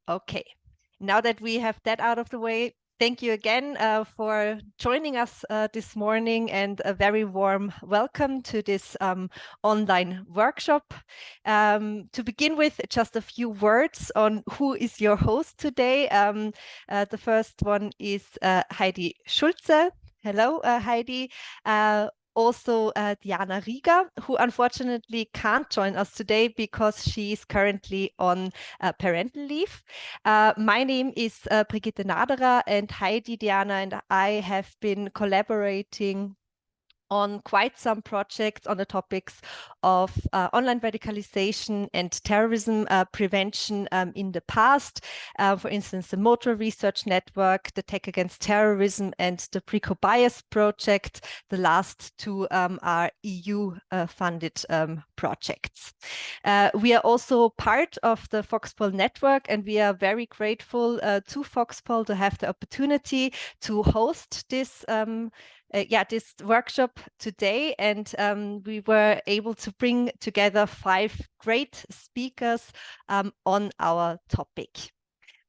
Okay, now that we have that out of the way, thank you again for joining us this morning, and a very warm welcome to this online workshop. To begin with, just a few words on who is your host today. The first one is Heidi Schulze. Hello, Heidi. Also, Diana Rieger, who unfortunately can't join us today because she is currently on parental leave. My name is Brigitte Naderer, and Heidi, Diana, and I have been collaborating on quite some projects on the topics of online radicalization and terrorism prevention in the past. For instance, the Motor Research Network, the Tech Against Terrorism, and the Preco-Bias project. The last two are EU-funded projects. We are also part of the VOX-Pol network, and we are very grateful to VOX-Pol to have the opportunity to host this this workshop today, and we were able to bring together 5 great speakers on our topic.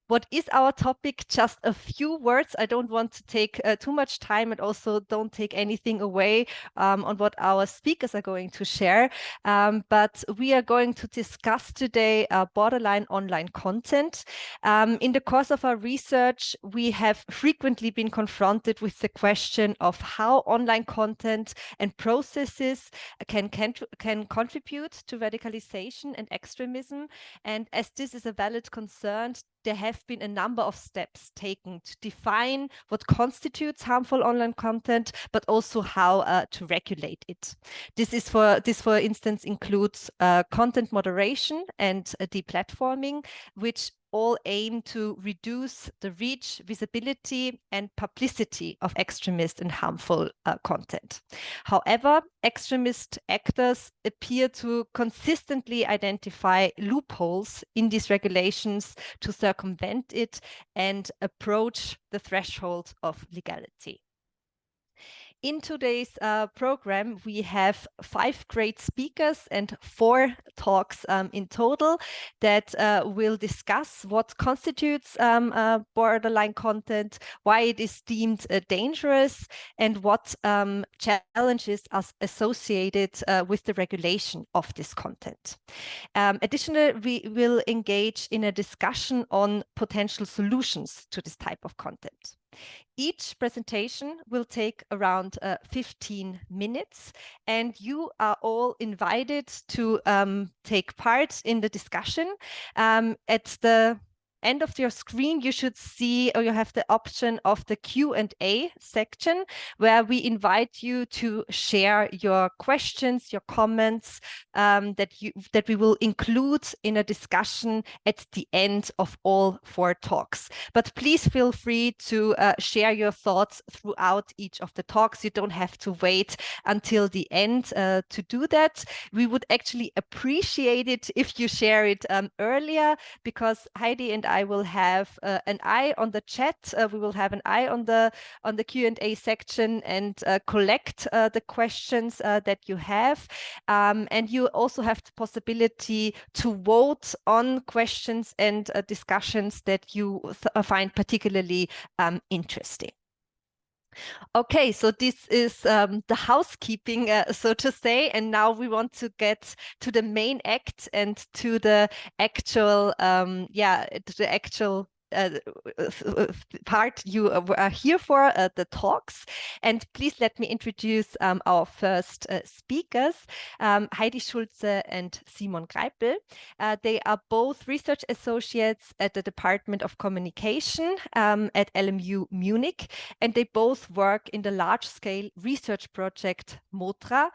What is our topic? Just a few words. I don't want to take too much time, and also don't take anything away on what our speakers are going to share. But we are going to discuss today borderline online content. In the course of our research, we have frequently been confronted with the question of how online content and processes can contribute to radicalization and extremism. And as this is a valid concern, there have been a number of steps taken to define what constitutes harmful online content, but also how to regulate it. This, for instance, includes content moderation and deplatforming, which all aim to reduce the reach, visibility, and publicity of extremist and harmful content. However, extremist actors appear to consistently identify loopholes in these regulations to circumvent it and approach the threshold of legality. In today's program, we have 5 great speakers and 4 talks in total that will discuss what constitutes borderline content, why it is deemed dangerous, and what challenges are associated with the regulation of this content. Additionally, we will engage in a discussion on potential solutions to this type of content. Each presentation will take around 15 minutes, and you are all invited to take part in the discussion. At the end of your screen, you should see, or you have the option of the Q&A section, where we invite you to share your questions, your comments that we will include in a discussion at the end of all 4 talks. But please feel free to share your thoughts throughout each of the talks. You don't have to wait until the end to do that. We would actually appreciate it if you share it earlier, because Heidi and I will have an eye on the chat. We will have an eye on the Q&A section and collect the questions that you have. And you also have the possibility to vote on questions and discussions that you find particularly interesting. Okay, so this is the housekeeping, so to say, and now we want to get to the main act and to the actual, part you are here for, the talks. And please let me introduce our first speakers, Heidi Schulze and Simon Greipl. They are both research associates at the Department of Communication at LMU Munich, and they both work in the large-scale research project MOTRA,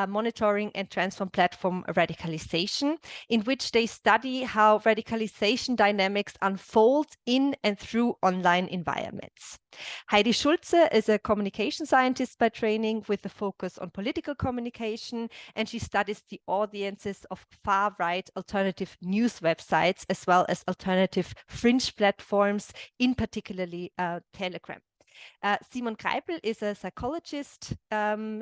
Monitoring and Transform Platform Radicalization, in which they study how radicalization dynamics unfold in and through online environments. Heidi Schulze is a communication scientist by training with a focus on political communication, and she studies the audiences of far-right alternative news websites as well as alternative fringe platforms, in particularly Telegram. Simon Greipl is a psychologist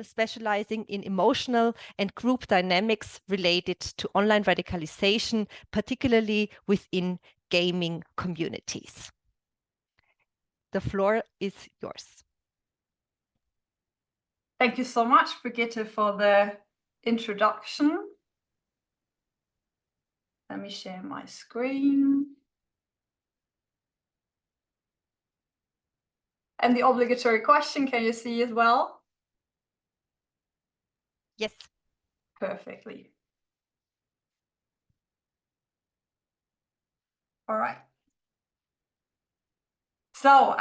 specializing in emotional and group dynamics related to online radicalization, particularly within gaming communities. The floor is yours. Thank you so much, Brigitte, for the introduction. Let me share my screen. And the obligatory question, can you see as well? Yes. Perfectly. All right. So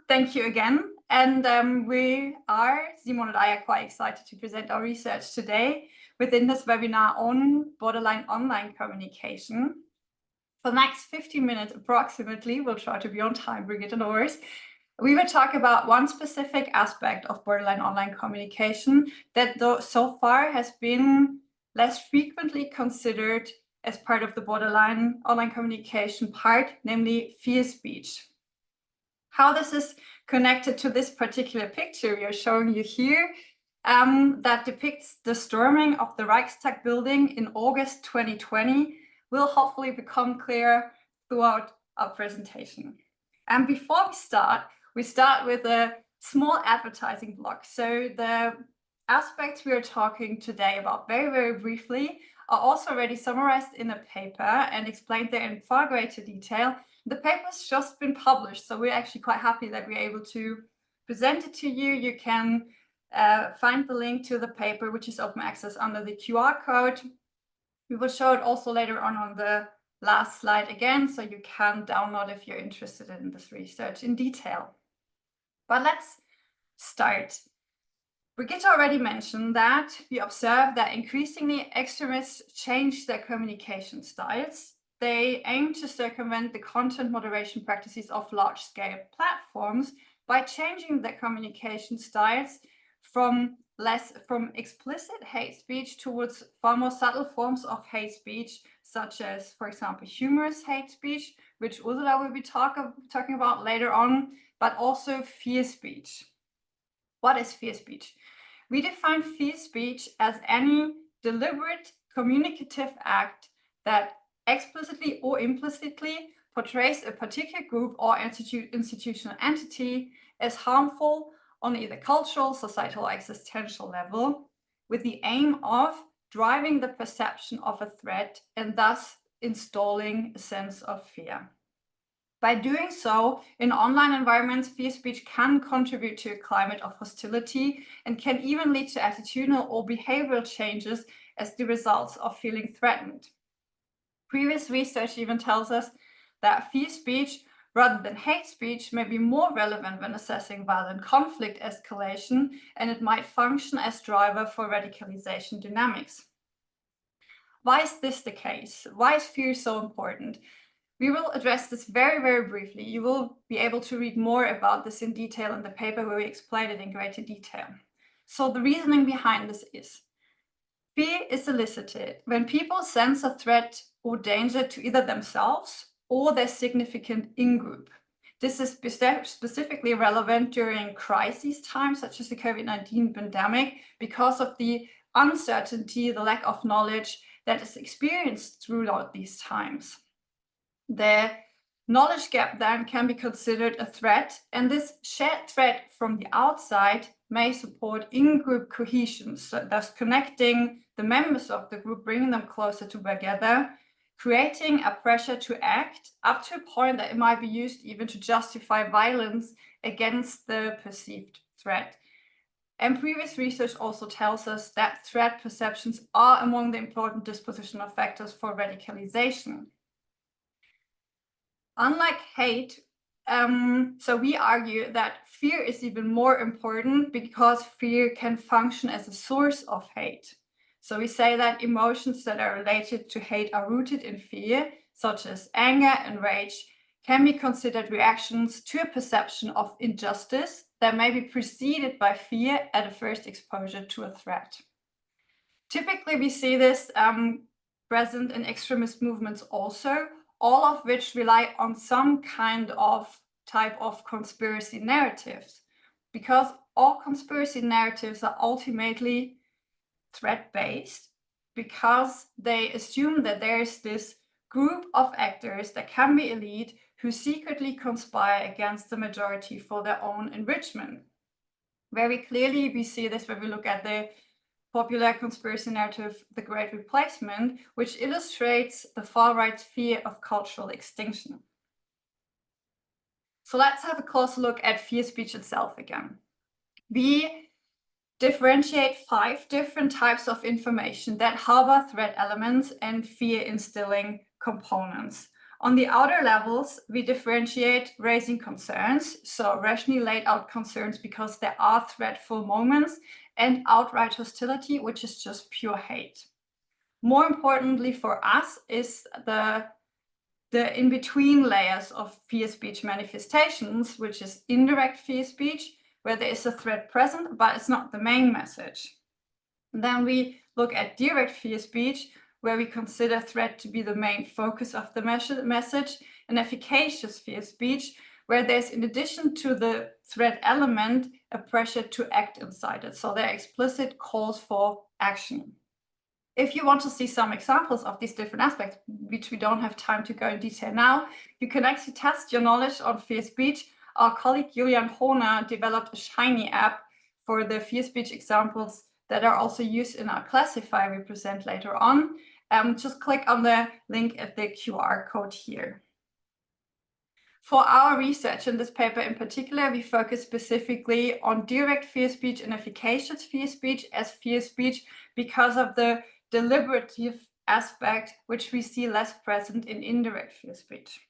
thank you again. And Simon and I are quite excited to present our research today within this webinar on borderline online communication. For the next 15 minutes approximately, we'll try to be on time, Brigitte, no worries. We will talk about one specific aspect of borderline online communication that so far has been less frequently considered as part of the borderline online communication part, namely fear speech. How this is connected to this particular picture we are showing you here, that depicts the storming of the Reichstag building in August 2020, will hopefully become clear throughout our presentation. And before we start with a small advertising block. So the aspects we are talking today about very, very briefly are also already summarized in a paper and explained there in far greater detail. The paper's just been published, so we're actually quite happy that we're able to present it to you. You can find the link to the paper, which is open access, under the QR code. We will show it also later on the last slide again, so you can download if you're interested in this research in detail. But let's start. Brigitte already mentioned that we observe that increasingly extremists change their communication styles. They aim to circumvent the content moderation practices of large-scale platforms by changing their communication styles from explicit hate speech towards far more subtle forms of hate speech, such as, for example, humorous hate speech, which Ursula will be talking about later on, but also fear speech. What is fear speech? We define fear speech as any deliberate communicative act that explicitly or implicitly portrays a particular group or institutional entity as harmful on either cultural, societal, or existential level, with the aim of driving the perception of a threat and thus installing a sense of fear. By doing so, in online environments, fear speech can contribute to a climate of hostility and can even lead to attitudinal or behavioral changes as the results of feeling threatened. Previous research even tells us that fear speech, rather than hate speech, may be more relevant when assessing violent conflict escalation, and it might function as driver for radicalization dynamics. Why is this the case? Why is fear so important? We will address this very, very briefly. You will be able to read more about this in detail in the paper where we explain it in greater detail. So the reasoning behind this is, fear is elicited when people sense a threat or danger to either themselves or their significant in-group. This is specifically relevant during crisis times, such as the COVID-19 pandemic, because of the uncertainty, the lack of knowledge that is experienced throughout these times. The knowledge gap then can be considered a threat, and this shared threat from the outside may support in-group cohesion, so thus connecting the members of the group, bringing them closer together, creating a pressure to act up to a point that it might be used even to justify violence against the perceived threat. And previous research also tells us that threat perceptions are among the important dispositional factors for radicalization. Unlike hate, so we argue that fear is even more important because fear can function as a source of hate. So we say that emotions that are related to hate are rooted in fear, such as anger and rage, can be considered reactions to a perception of injustice that may be preceded by fear at a first exposure to a threat. Typically, we see this present in extremist movements also, all of which rely on some kind of type of conspiracy narratives. because all conspiracy narratives are ultimately threat-based, because they assume that there is this group of actors that can be elite who secretly conspire against the majority for their own enrichment. Very clearly, we see this when we look at the popular conspiracy narrative, The Great Replacement, which illustrates the far-right's fear of cultural extinction. So let's have a closer look at fear speech itself again. We differentiate 5 different types of information that harbor threat elements and fear-instilling components. On the outer levels, we differentiate raising concerns, so rationally laid out concerns because there are threatful moments, and outright hostility, which is just pure hate. More importantly for us is the in-between layers of fear speech manifestations, which is indirect fear speech, where there is a threat present, but it's not the main message. And then we look at direct fear speech, where we consider threat to be the main focus of the message, and efficacious fear speech, where there's, in addition to the threat element, a pressure to act inside it. So there are explicit calls for action. If you want to see some examples of these different aspects, which we don't have time to go in detail now, you can actually test your knowledge on fear speech. Our colleague Julian Hohner developed a Shiny app for the fear speech examples that are also used in our classifier we present later on. Just click on the link at the QR code here. For our research in this paper in particular, we focus specifically on direct fear speech and efficacious fear speech as fear speech because of the deliberative aspect, which we see less present in indirect fear speech.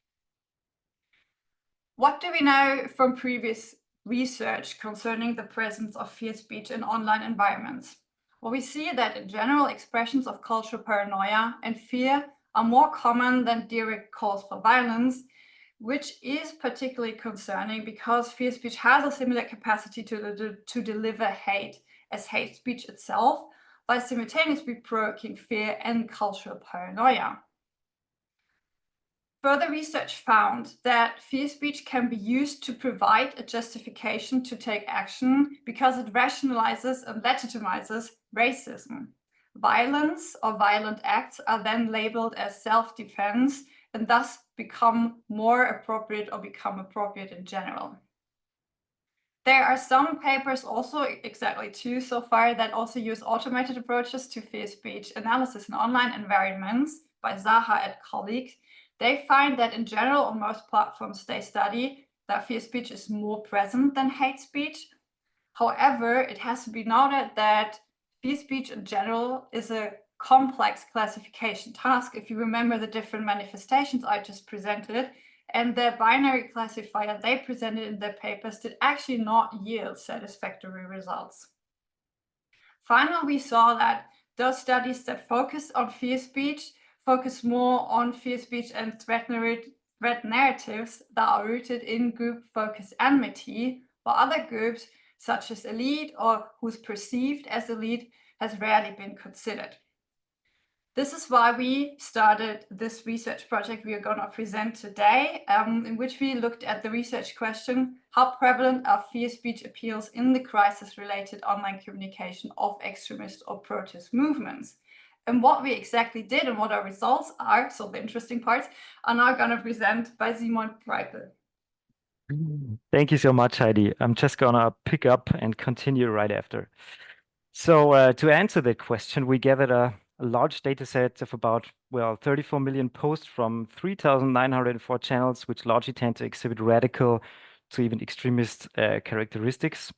What do we know from previous research concerning the presence of fear speech in online environments? Well, we see that in general, expressions of cultural paranoia and fear are more common than direct calls for violence, which is particularly concerning because fear speech has a similar capacity to deliver hate as hate speech itself, by simultaneously provoking fear and cultural paranoia. Further research found that fear speech can be used to provide a justification to take action because it rationalizes and legitimizes racism. Violence or violent acts are then labeled as self-defense and thus become more appropriate or become appropriate in general. There are some papers also, exactly 2 so far, that also use automated approaches to fear speech analysis in online environments by Zaha and colleagues. They find that in general, on most platforms they study, that fear speech is more present than hate speech. However, it has to be noted that fear speech in general is a complex classification task. If you remember the different manifestations I just presented, and the binary classifier they presented in their papers did actually not yield satisfactory results. Finally, we saw that those studies that focus on fear speech focus more on fear speech and threat narratives that are rooted in group focus enmity, while other groups, such as elite or who's perceived as elite, has rarely been considered. This is why we started this research project we are going to present today, in which we looked at the research question, how prevalent are fear speech appeals in the crisis-related online communication of extremist or protest movements? And what we exactly did and what our results are, so the interesting parts, are now going to present by Simon Greipl. Thank you so much, Heidi. I'm just going to pick up and continue right after. So to answer that question, we gathered a large data set of about, 34 million posts from 3,904 channels, which largely tend to exhibit radical to even extremist characteristics.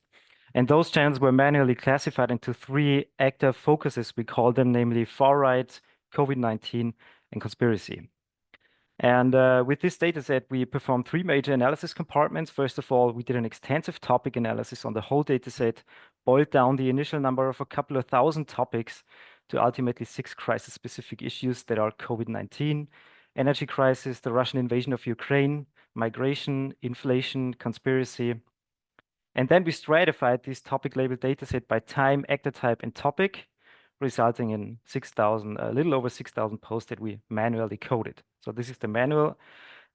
And those channels were manually classified into 3 actor focuses, we call them, namely far-right, COVID-19, and conspiracy. And with this data set, we performed 3 major analysis compartments. First of all, we did an extensive topic analysis on the whole data set, boiled down the initial number of a couple of thousand topics to ultimately 6 crisis-specific issues that are COVID-19, energy crisis, the Russian invasion of Ukraine, migration, inflation, conspiracy. And then we stratified this topic-labeled dataset by time, actor type, and topic, resulting in 6,000, a little over 6,000 posts that we manually coded. So this is the manual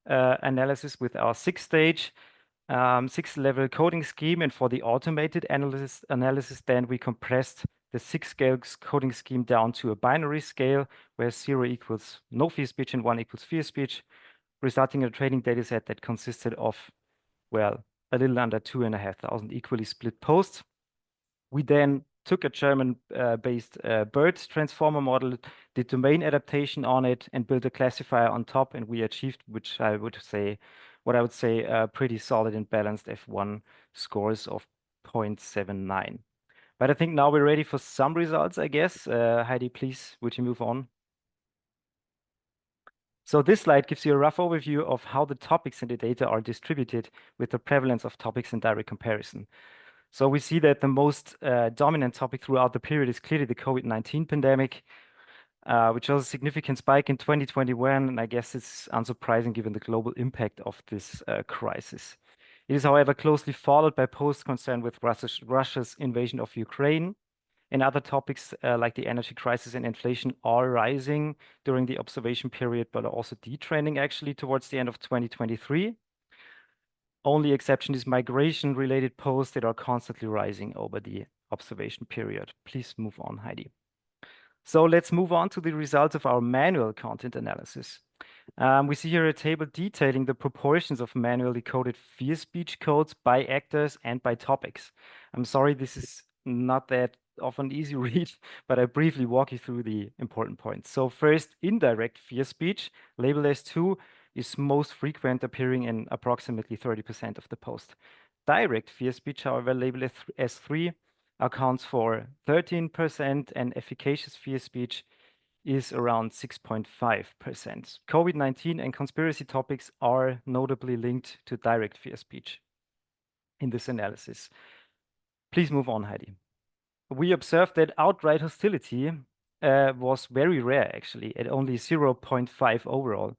analysis with our 6-stage. 6-level coding scheme, and for the automated analysis, then we compressed the 6-scale coding scheme down to a binary scale, where 0 equals no fear speech and 1 equals fear speech, resulting in a training data set that consisted of, well, a little under 2,500 equally split posts. We then took a German-based BERT transformer model, did domain adaptation on it, and built a classifier on top, and we achieved, what I would say, pretty solid and balanced F1 scores of 0.79. But I think now we're ready for some results, I guess. Heidi, please, would you move on? So this slide gives you a rough overview of how the topics in the data are distributed with the prevalence of topics in direct comparison. So we see that the most dominant topic throughout the period is clearly the COVID-19 pandemic, which shows a significant spike in 2021, and I guess it's unsurprising given the global impact of this crisis. It is, however, closely followed by posts concerned with Russia's invasion of Ukraine, and other topics like the energy crisis and inflation are rising during the observation period, but are also detrending actually towards the end of 2023. Only exception is migration-related posts that are constantly rising over the observation period. Please move on, Heidi. So let's move on to the results of our manual content analysis. We see here a table detailing the proportions of manually coded fear speech codes by actors and by topics. I'm sorry, this is not that often easy read, but I briefly walk you through the important points. So first, indirect fear speech, labeled as 2, is most frequent, appearing in approximately 30% of the post. Direct fear speech, however, labeled as 3, accounts for 13%, and efficacious fear speech is around 6.5%. COVID-19 and conspiracy topics are notably linked to direct fear speech in this analysis. Please move on, Heidi. We observed that outright hostility was very rare, actually, at only 0.5 overall.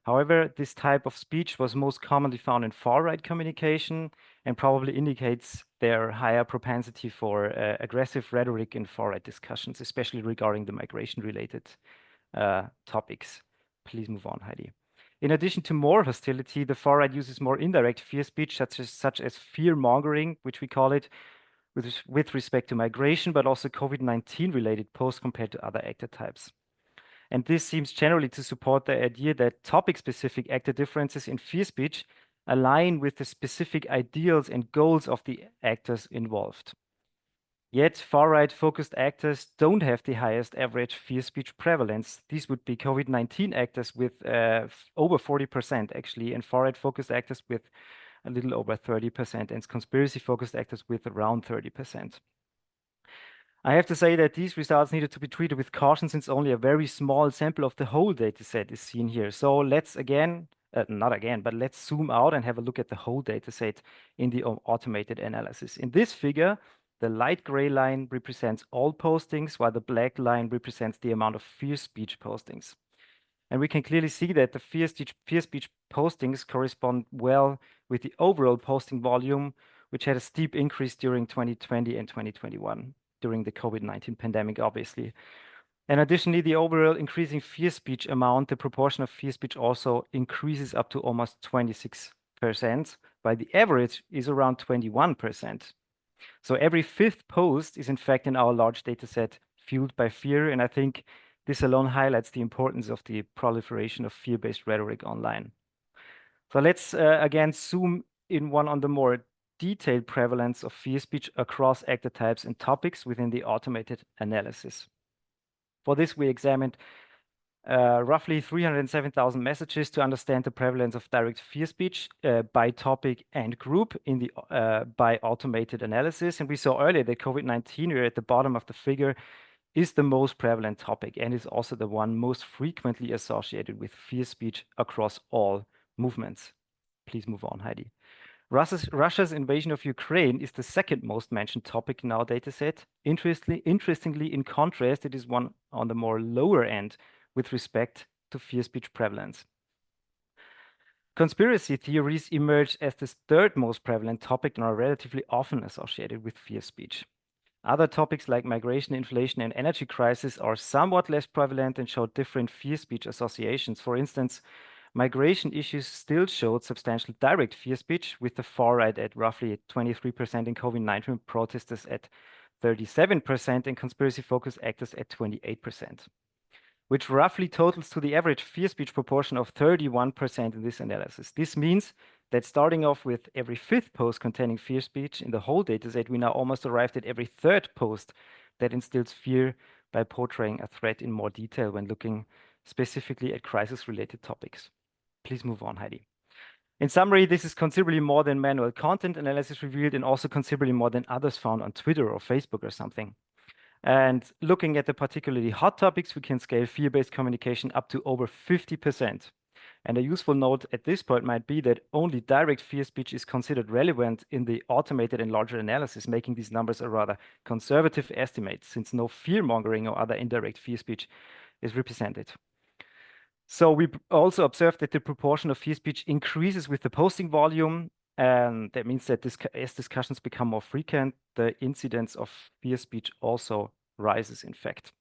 However, this type of speech was most commonly found in far-right communication and probably indicates their higher propensity for aggressive rhetoric in far-right discussions, especially regarding the migration-related topics. Please move on, Heidi. In addition to more hostility, the far-right uses more indirect fear speech, such as fear-mongering, which we call it, with respect to migration, but also COVID-19 related posts compared to other actor types. And this seems generally to support the idea that topic-specific actor differences in fear speech align with the specific ideals and goals of the actors involved. Yet far-right focused actors don't have the highest average fear speech prevalence. These would be COVID-19 actors with over 40% actually, and far-right focused actors with a little over 30%, and conspiracy-focused actors with around 30%. I have to say that these results needed to be treated with caution, since only a very small sample of the whole data set is seen here. So let's let's zoom out and have a look at the whole data set in the automated analysis. In this figure, the light gray line represents all postings, while the black line represents the amount of fear speech postings. And we can clearly see that the fear speech postings correspond well with the overall posting volume, which had a steep increase during 2020 and 2021, during the COVID-19 pandemic, obviously. And additionally, the overall increasing fear speech amount, the proportion of fear speech also increases up to almost 26%, while the average is around 21%. So every 5th post is in fact in our large data set fueled by fear, and I think this alone highlights the importance of the proliferation of fear-based rhetoric online. So let's again zoom in on the more detailed prevalence of fear speech across actor types and topics within the automated analysis. For this, we examined roughly 307,000 messages to understand the prevalence of direct fear speech by topic and group in the by automated analysis. And we saw earlier that COVID-19, here at the bottom of the figure, is the most prevalent topic and is also the one most frequently associated with fear speech across all movements. Please move on, Heidi. Russia's invasion of Ukraine is the second most mentioned topic in our dataset. Interestingly, in contrast, it is one on the more lower end with respect to fear speech prevalence. Conspiracy theories emerged as the third most prevalent topic and are relatively often associated with fear speech. Other topics like migration, inflation, and energy crisis are somewhat less prevalent and show different fear speech associations. For instance, migration issues still showed substantial direct fear speech, with the far right at roughly 23% and COVID-19 protesters at 37% and conspiracy-focused actors at 28%, which roughly totals to the average fear speech proportion of 31% in this analysis. This means that starting off with every fifth post containing fear speech in the whole dataset, we now almost arrived at every third post that instills fear by portraying a threat in more detail when looking specifically at crisis-related topics. Please move on, Heidi. In summary, this is considerably more than manual content analysis revealed, and also considerably more than others found on Twitter or Facebook or something. And looking at the particularly hot topics, we can scale fear-based communication up to over 50%. And a useful note at this point might be that only direct fear speech is considered relevant in the automated and larger analysis, making these numbers a rather conservative estimate, since no fear-mongering or other indirect fear speech is represented. So we also observed that the proportion of fear speech increases with the posting volume, and that means that as discussions become more frequent, the incidence of fear speech also rises, in fact.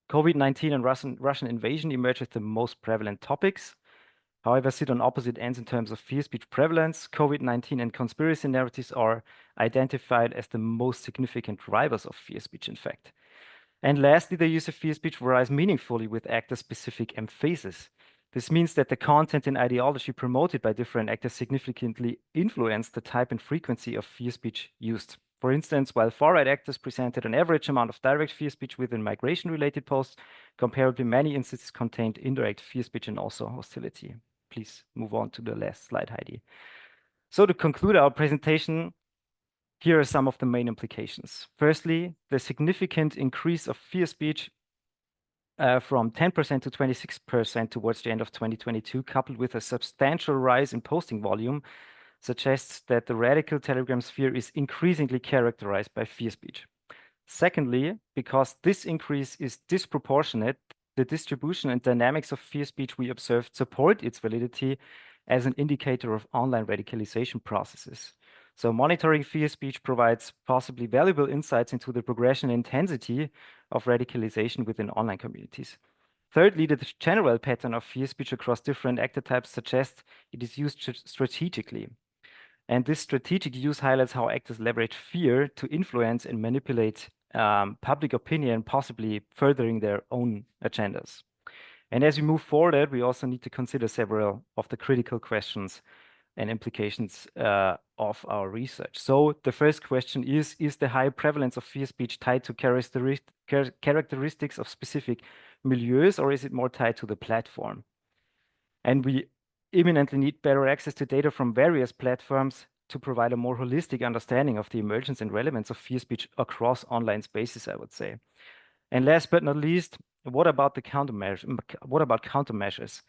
COVID-19 and Russian invasion emerge as the most prevalent topics, however, sit on opposite ends in terms of fear speech prevalence. COVID-19 and conspiracy narratives are identified as the most significant drivers of fear speech, in fact. And lastly, the use of fear speech varies meaningfully with actor-specific emphasis. This means that the content and ideology promoted by different actors significantly influence the type and frequency of fear speech used. For instance, while far-right actors presented an average amount of direct fear speech within migration-related posts, comparably many instances contained indirect fear speech and also hostility. Please move on to the last slide, Heidi. So to conclude our presentation, here are some of the main implications. Firstly, the significant increase of fear speech from 10% to 26% towards the end of 2022, coupled with a substantial rise in posting volume, suggests that the radical Telegram sphere is increasingly characterized by fear speech. Secondly, because this increase is disproportionate, the distribution and dynamics of fear speech we observed support its validity as an indicator of online radicalization processes. So monitoring fear speech provides possibly valuable insights into the progression and intensity of radicalization within online communities. Thirdly, the general pattern of fear speech across different actor types suggests it is used strategically. And this strategic use highlights how actors leverage fear to influence and manipulate public opinion, possibly furthering their own agendas. And as we move forward, we also need to consider several of the critical questions and implications of our research. So the first question is the high prevalence of fear speech tied to characteristics of specific milieus, or is it more tied to the platform? And we imminently need better access to data from various platforms to provide a more holistic understanding of the emergence and relevance of fear speech across online spaces, I would say. And last but not least, what about countermeasures?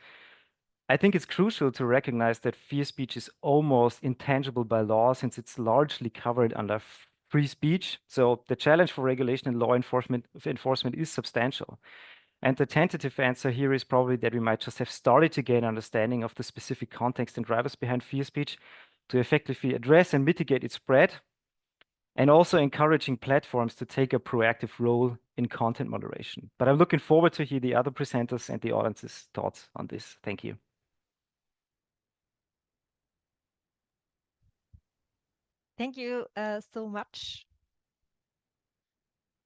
I think it's crucial to recognize that fear speech is almost intangible by law, since it's largely covered under free speech. So the challenge for regulation and law enforcement is substantial. And the tentative answer here is probably that we might just have started to gain understanding of the specific context and drivers behind fear speech to effectively address and mitigate its spread, and also encouraging platforms to take a proactive role in content moderation. But I'm looking forward to hear the other presenters and the audience's thoughts on this. Thank you. Thank you so much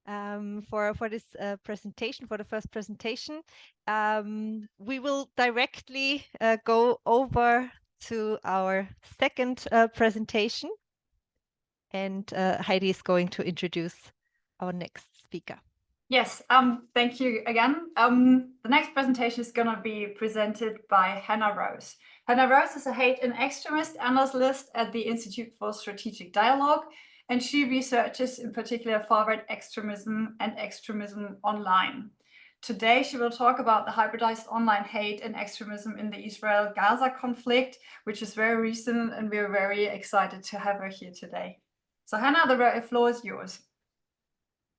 for this presentation, for the first presentation. We will directly go over to our second presentation, and Heidi is going to introduce our next speaker. Yes, thank you again. The next presentation is going to be presented by Hannah Rose. Hannah Rose is a hate and extremist analyst at the Institute for Strategic Dialogue, and she researches in particular far-right extremism and extremism online. Today, she will talk about the hybridized online hate and extremism in the Israel-Gaza conflict, which is very recent, and we're very excited to have her here today. So Hannah, the floor is yours.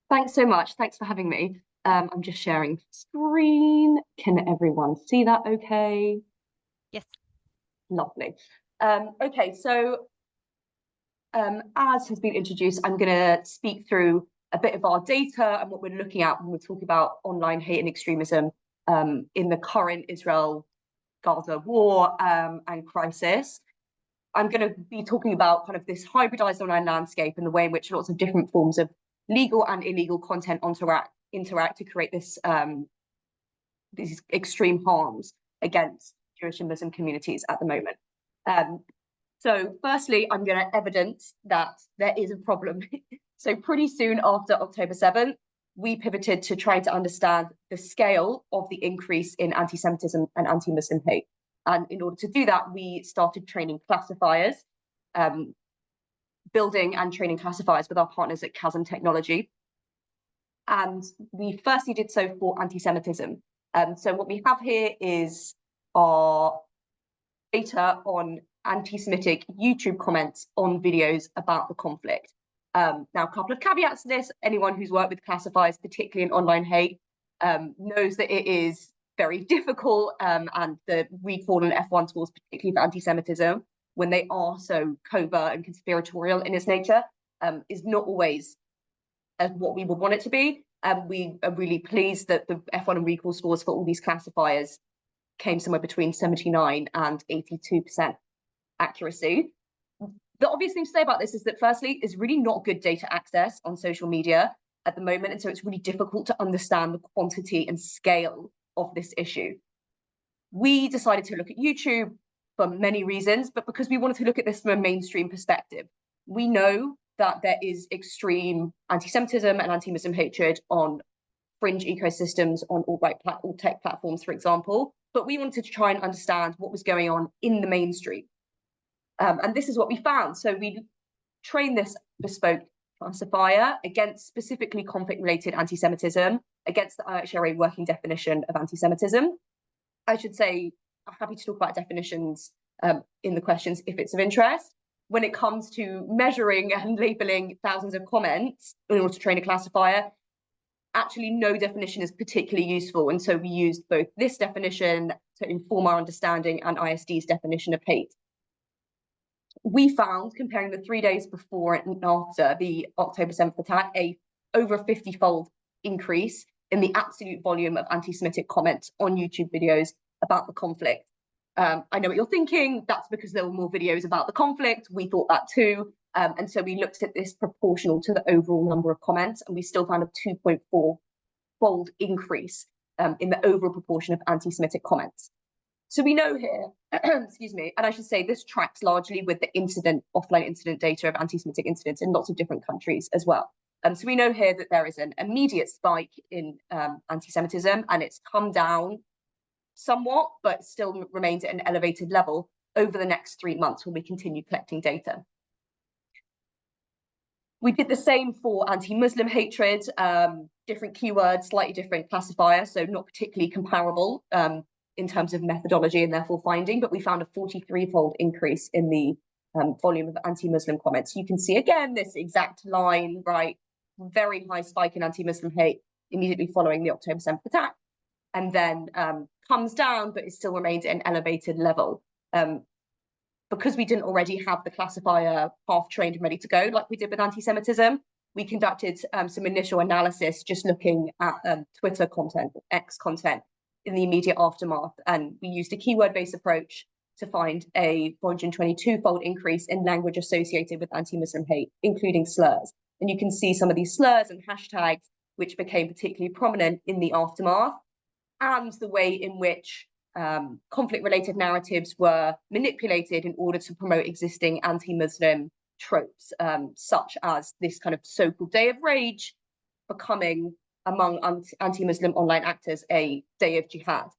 Thanks so much. Thanks for having me. I'm just sharing screen. Can everyone see that okay? Yes. Lovely. Okay, so as has been introduced, I'm going to speak through a bit of our data and what we're looking at when we're talking about online hate and extremism in the current Israel Gaza war and crisis. I'm going to be talking about kind of this hybridized online landscape and the way in which lots of different forms of legal and illegal content interact to create this these extreme harms against Jewish and Muslim communities at the moment. So firstly, I'm going to evidence that there is a problem. So pretty soon after October 7th, we pivoted to trying to understand the scale of the increase in anti-Semitism and anti-Muslim hate. And in order to do that, we started training classifiers, building and training classifiers with our partners at Chasm Technology. And we firstly did so for anti-Semitism. So what we have here is our data on anti-Semitic YouTube comments on videos about the conflict. Now, a couple of caveats to this. Anyone who's worked with classifiers, particularly in online hate, knows that it is very difficult, and the recall and F1 scores, particularly for anti-Semitism, when they are so covert and conspiratorial in its nature, is not always as what we would want it to be. We are really pleased that the F1 and recall scores for all these classifiers came somewhere between 79 and 82% accuracy. The obvious thing to say about this is that firstly, there's really not good data access on social media at the moment, and so it's really difficult to understand the quantity and scale of this issue. We decided to look at YouTube for many reasons, but because we wanted to look at this from a mainstream perspective. We know that there is extreme anti-Semitism and anti-Muslim hatred on fringe ecosystems, on alt-right alt-tech platforms, for example, but we wanted to try and understand what was going on in the mainstream. And this is what we found. So we trained this bespoke classifier against specifically conflict-related anti-Semitism, against the IHRA working definition of anti-Semitism. I should say, I'm happy to talk about definitions in the questions if it's of interest. When it comes to measuring and labeling thousands of comments in order to train a classifier, actually no definition is particularly useful. And so we used both this definition to inform our understanding and ISD's definition of hate. We found, comparing the 3 days before and after the October 7th attack, over a 50-fold increase in the absolute volume of anti-Semitic comments on YouTube videos about the conflict. I know what you're thinking, that's because there were more videos about the conflict. We thought that too. And so we looked at this proportional to the overall number of comments, and we still found a 2.4-fold increase in the overall proportion of anti-Semitic comments. So we know here, excuse me, and I should say this tracks largely with the offline incident data of anti-Semitic incidents in lots of different countries as well. So we know here that there is an immediate spike in anti-Semitism, and it's come down somewhat, but still remains at an elevated level over the next 3 months when we continue collecting data. We did the same for anti-Muslim hatred, different keywords, slightly different classifier, so not particularly comparable in terms of methodology and therefore finding, but we found a 43-fold increase in the volume of anti-Muslim comments. You can see again this exact line, right? Very high spike in anti-Muslim hate immediately following the October 7th attack, and then comes down, but it still remains at an elevated level. Because we didn't already have the classifier half trained and ready to go, like we did with anti-Semitism, we conducted some initial analysis just looking at Twitter content, X content in the immediate aftermath. And we used a keyword-based approach to find a 422-fold increase in language associated with anti-Muslim hate, including slurs. And you can see some of these slurs and hashtags, which became particularly prominent in the aftermath, and the way in which conflict-related narratives were manipulated in order to promote existing anti-Muslim tropes, such as this kind of so-called day of rage becoming, among anti-Muslim online actors, a day of jihad,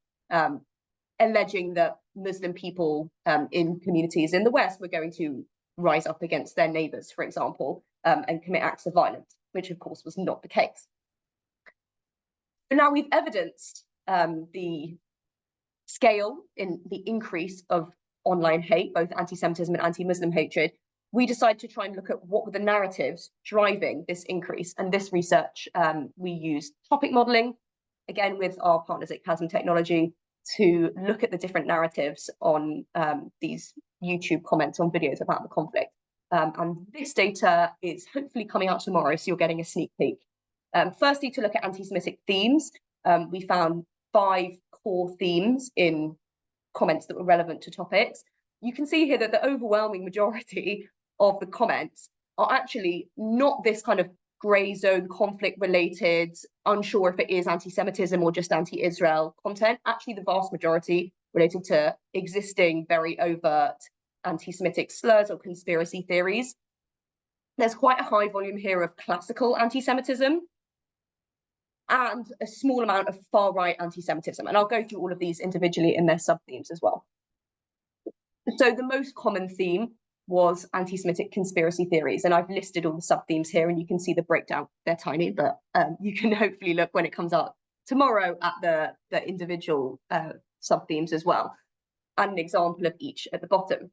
alleging that Muslim people in communities in the West were going to rise up against their neighbors, for example, and commit acts of violence, which of course was not the case. But now we've evidenced the scale in the increase of online hate, both anti-Semitism and anti-Muslim hatred. We decided to try and look at what were the narratives driving this increase. And this research, we used topic modeling, again, with our partners at Chasm Technology, to look at the different narratives on these YouTube comments on videos about the conflict. And this data is hopefully coming out tomorrow, so you're getting a sneak peek. Firstly, to look at anti-Semitic themes, we found 5 core themes in comments that were relevant to topics. You can see here that the overwhelming majority of the comments are actually not this kind of grey zone, conflict related, unsure if it is anti-Semitism or just anti-Israel content. Actually, the vast majority related to existing very overt anti-Semitic slurs or conspiracy theories. There's quite a high volume here of classical anti-Semitism and a small amount of far-right anti-Semitism. And I'll go through all of these individually in their sub-themes as well. So the most common theme was anti-Semitic conspiracy theories. And I've listed all the sub-themes here, and you can see the breakdown. They're tiny, but you can hopefully look when it comes out tomorrow at the individual sub-themes as well, and an example of each at the bottom.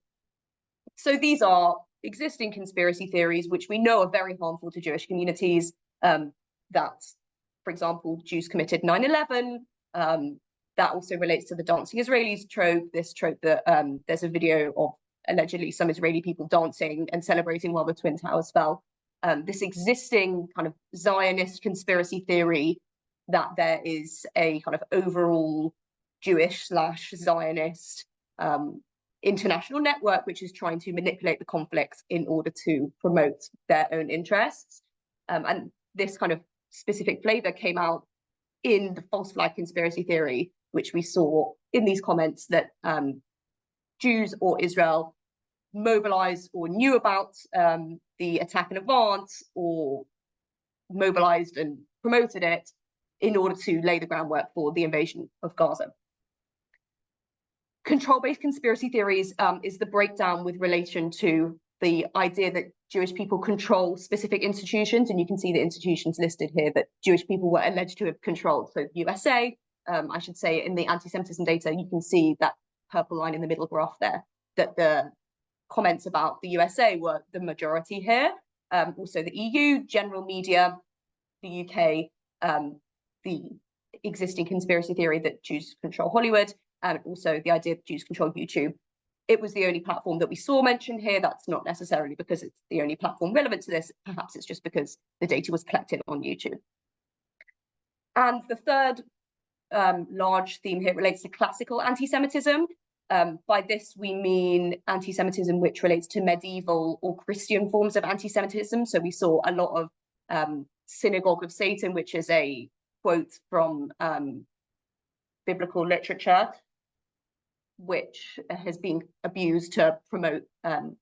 So these are existing conspiracy theories, which we know are very harmful to Jewish communities, that, for example, Jews committed 9/11. That also relates to the dancing Israelis trope, this trope that there's a video of allegedly some Israeli people dancing and celebrating while the Twin Towers fell. This existing kind of Zionist conspiracy theory that there is a kind of overall Jewish/Zionist international network which is trying to manipulate the conflict in order to promote their own interests. And this kind of specific flavor came out in the false flag conspiracy theory, which we saw in these comments, that Jews or Israel mobilized or knew about the attack in advance or mobilized and promoted it in order to lay the groundwork for the invasion of Gaza. Control-based conspiracy theories is the breakdown with relation to the idea that Jewish people control specific institutions, and you can see the institutions listed here that Jewish people were alleged to have controlled. So USA, I should say, in the anti-Semitism data, you can see that purple line in the middle graph there, that the comments about the USA were the majority here. Also the EU, general media, the UK, the existing conspiracy theory that Jews control Hollywood, and also the idea that Jews control YouTube. It was the only platform that we saw mentioned here. That's not necessarily because it's the only platform relevant to this. Perhaps it's just because the data was collected on YouTube. And the third large theme here relates to classical anti-Semitism. By this, we mean anti-Semitism which relates to medieval or Christian forms of anti-Semitism. So we saw a lot of synagogue of Satan, which is a quote from biblical literature, which has been abused to promote the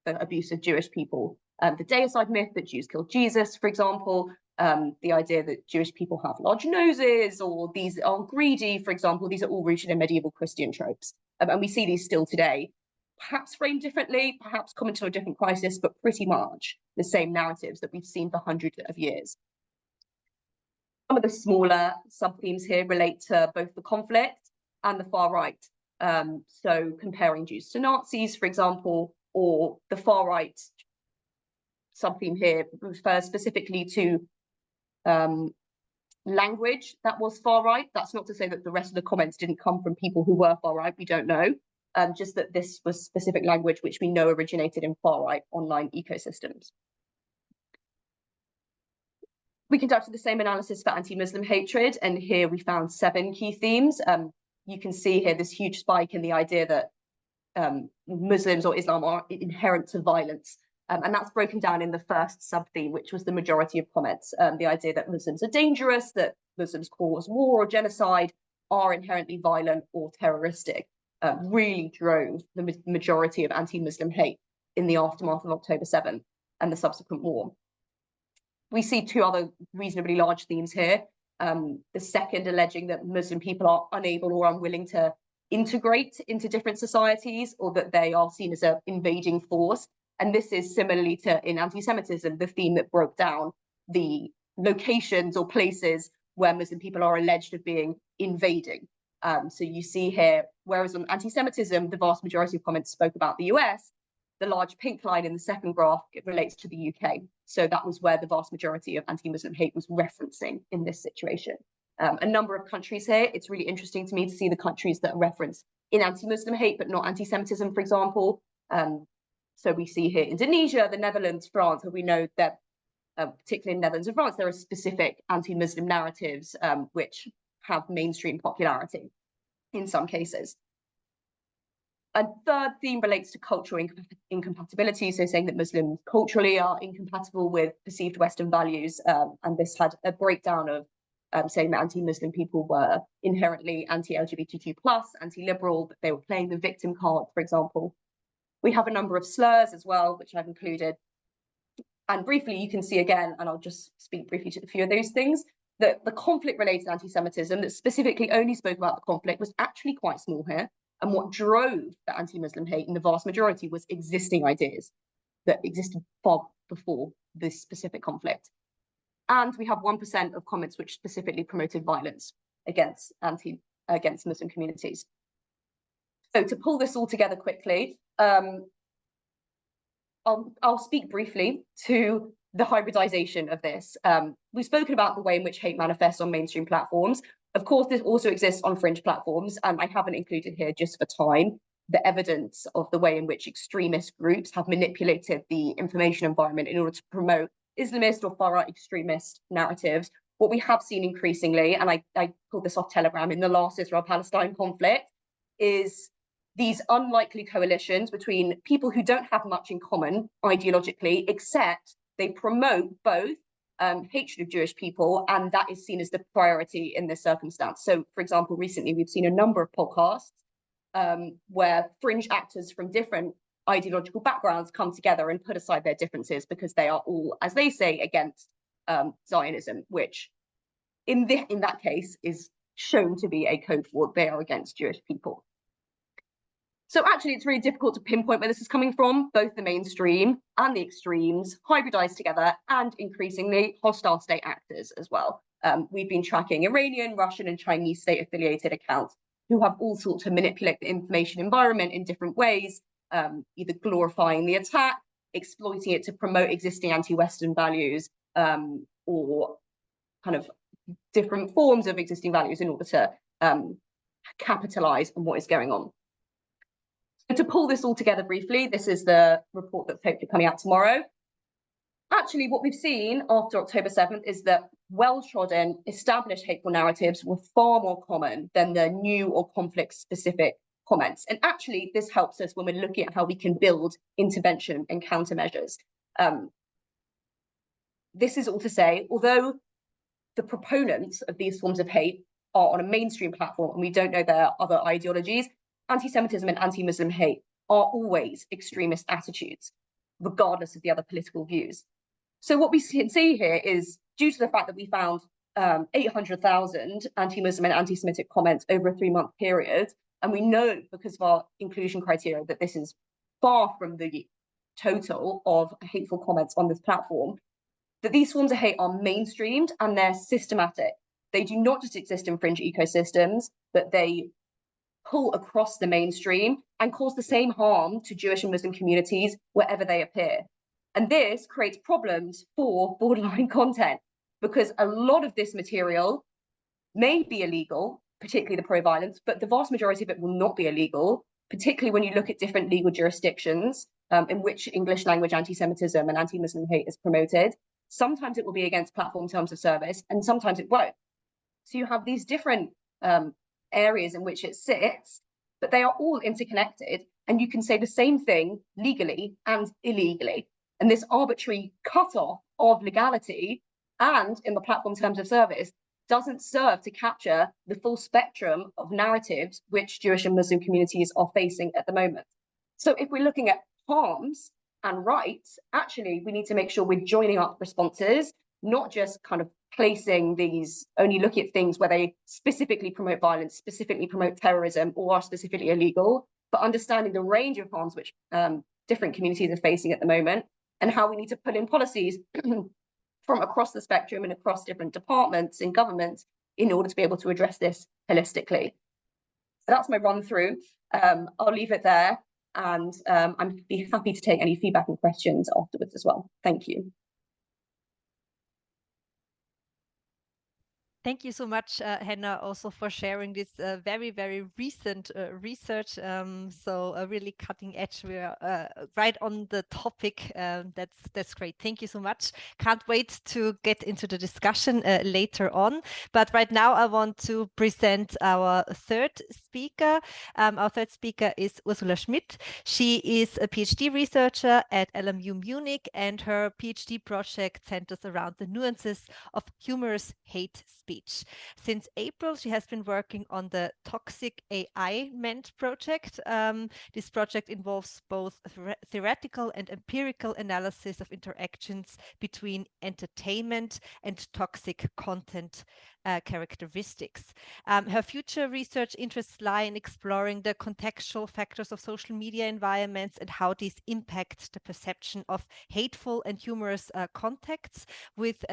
abuse of Jewish people. The deicide myth that Jews killed Jesus, for example, the idea that Jewish people have large noses or these are greedy, for example, these are all rooted in medieval Christian tropes. And we see these still today, perhaps framed differently, perhaps commented on a different crisis, but pretty much the same narratives that we've seen for hundreds of years. Some of the smaller sub-themes here relate to both the conflict and the far right. So comparing Jews to Nazis, for example, or the far right sub-theme here refers specifically to language that was far right. That's not to say that the rest of the comments didn't come from people who were far right, we don't know. Just that this was specific language which we know originated in far right online ecosystems. We conducted the same analysis for anti-Muslim hatred, and here we found 7 key themes. You can see here this huge spike in the idea that Muslims or Islam are inherent to violence. And that's broken down in the first sub-theme, which was the majority of comments. The idea that Muslims are dangerous, that Muslims cause war or genocide, are inherently violent or terroristic, really drove the majority of anti-Muslim hate in the aftermath of October 7 and the subsequent war. We see 2 other reasonably large themes here. The second alleging that Muslim people are unable or unwilling to integrate into different societies, or that they are seen as an invading force. And this is similarly to in anti-Semitism, the theme that broke down the locations or places where Muslim people are alleged of being invading. So you see here, whereas on anti-Semitism, the vast majority of comments spoke about the US, the large pink line in the second graph, it relates to the UK. So that was where the vast majority of anti-Muslim hate was referencing in this situation. A number of countries here, it's really interesting to me to see the countries that are referenced in anti-Muslim hate, but not anti-Semitism, for example. So we see here Indonesia, the Netherlands, France, and we know that particularly in Netherlands and France, there are specific anti-Muslim narratives which have mainstream popularity in some cases. A third theme relates to cultural incompatibility, so saying that Muslims culturally are incompatible with perceived Western values, and this had a breakdown of saying that anti-Muslim people were inherently anti-LGBTQ+, anti-liberal, that they were playing the victim card, for example. We have a number of slurs as well, which I've included. And briefly, you can see again, and I'll just speak briefly to a few of those things, that the conflict-related anti-Semitism that specifically only spoke about the conflict was actually quite small here. And what drove the anti-Muslim hate in the vast majority was existing ideas that existed far before this specific conflict. And we have 1% of comments which specifically promoted violence against Muslim communities. So to pull this all together quickly, I'll speak briefly to the hybridization of this. We've spoken about the way in which hate manifests on mainstream platforms. Of course, this also exists on fringe platforms, and I haven't included here just for time the evidence of the way in which extremist groups have manipulated the information environment in order to promote Islamist or far-right extremist narratives. What we have seen increasingly, and I pulled this off Telegram in the last Israel-Palestine conflict, is these unlikely coalitions between people who don't have much in common ideologically, except they promote both hatred of Jewish people, and that is seen as the priority in this circumstance. So, for example, recently we've seen a number of podcasts where fringe actors from different ideological backgrounds come together and put aside their differences because they are all, as they say, against Zionism, which in that case is shown to be a code for they are against Jewish people. So actually, it's really difficult to pinpoint where this is coming from. Both the mainstream and the extremes hybridized together, and increasingly hostile state actors as well. We've been tracking Iranian, Russian, and Chinese state-affiliated accounts who have all sought to manipulate the information environment in different ways, either glorifying the attack, exploiting it to promote existing anti-Western values, or kind of different forms of existing values in order to capitalize on what is going on. So to pull this all together briefly, this is the report that's hopefully coming out tomorrow. Actually, what we've seen after October 7th is that well-trodden, established hateful narratives were far more common than the new or conflict-specific comments. And actually, this helps us when we're looking at how we can build intervention and countermeasures. This is all to say, although the proponents of these forms of hate are on a mainstream platform and we don't know their other ideologies, anti-Semitism and anti-Muslim hate are always extremist attitudes, regardless of the other political views. So what we can see here is, due to the fact that we found 800,000 anti-Muslim and anti-Semitic comments over a 3-month period, and we know because of our inclusion criteria that this is far from the total of hateful comments on this platform, that these forms of hate are mainstreamed and they're systematic. They do not just exist in fringe ecosystems, but they pull across the mainstream and cause the same harm to Jewish and Muslim communities wherever they appear. And this creates problems for borderline content, because a lot of this material may be illegal, particularly the pro-violence, but the vast majority of it will not be illegal, particularly when you look at different legal jurisdictions in which English language anti-Semitism and anti-Muslim hate is promoted. Sometimes it will be against platform terms of service, and sometimes it won't. So you have these different areas in which it sits, but they are all interconnected, and you can say the same thing legally and illegally. And this arbitrary cutoff of legality and in the platform terms of service doesn't serve to capture the full spectrum of narratives which Jewish and Muslim communities are facing at the moment. So if we're looking at harms and rights, actually we need to make sure we're joining up responses, not just kind of placing these, only looking at things where they specifically promote violence, specifically promote terrorism, or are specifically illegal, but understanding the range of harms which different communities are facing at the moment, and how we need to put in policies from across the spectrum and across different departments in government in order to be able to address this holistically. So that's my run through. I'll leave it there, and I'd be happy to take any feedback and questions afterwards as well. Thank you. Thank you so much, Hannah, also for sharing this very, very recent research. So really cutting edge. We're right on the topic. That's great. Thank you so much. Can't wait to get into the discussion later on. But right now, I want to present our third speaker. Our third speaker is Ursula Schmidt. She is a PhD researcher at LMU Munich, and her PhD project centers around the nuances of humorous hate speech. Since April, she has been working on the Toxic AI Ment project. This project involves both theoretical and empirical analysis of interactions between entertainment and toxic content characteristics. Her future research interests lie in exploring the contextual factors of social media environments and how these impact the perception of hateful and humorous contexts with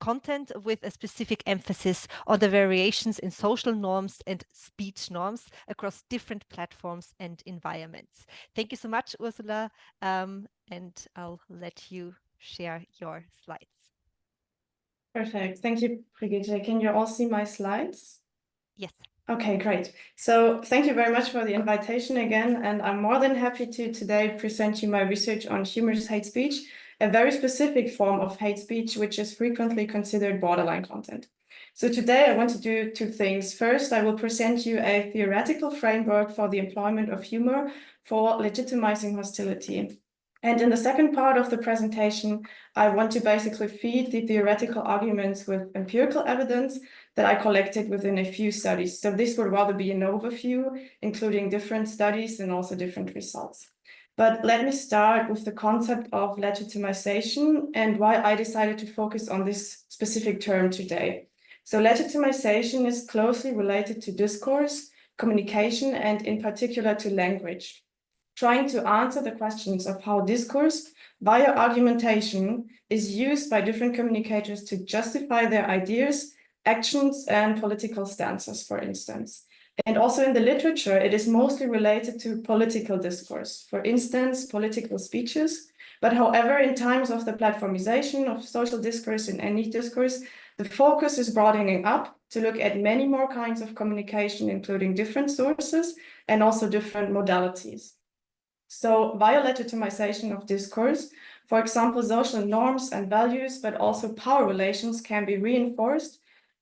content with a specific emphasis on the variations in social norms and speech norms across different platforms and environments. Thank you so much, Ursula, and I'll let you share your slides. Perfect. Thank you, Brigitte. Can you all see my slides? Yes. Okay, great. So thank you very much for the invitation again, and I'm more than happy to today present you my research on humorous hate speech, a very specific form of hate speech, which is frequently considered borderline content. So today I want to do two things. First, I will present you a theoretical framework for the employment of humor for legitimizing hostility. And in the second part of the presentation, I want to basically feed the theoretical arguments with empirical evidence that I collected within a few studies. So this would rather be an overview, including different studies and also different results. But let me start with the concept of legitimization and why I decided to focus on this specific term today. So legitimization is closely related to discourse, communication, and in particular to language. Trying to answer the questions of how discourse via argumentation is used by different communicators to justify their ideas, actions, and political stances, for instance. And also in the literature, it is mostly related to political discourse, for instance, political speeches. But however, in times of the platformization of social discourse in any discourse, the focus is broadening up to look at many more kinds of communication, including different sources and also different modalities. So via legitimization of discourse, for example, social norms and values, but also power relations can be reinforced,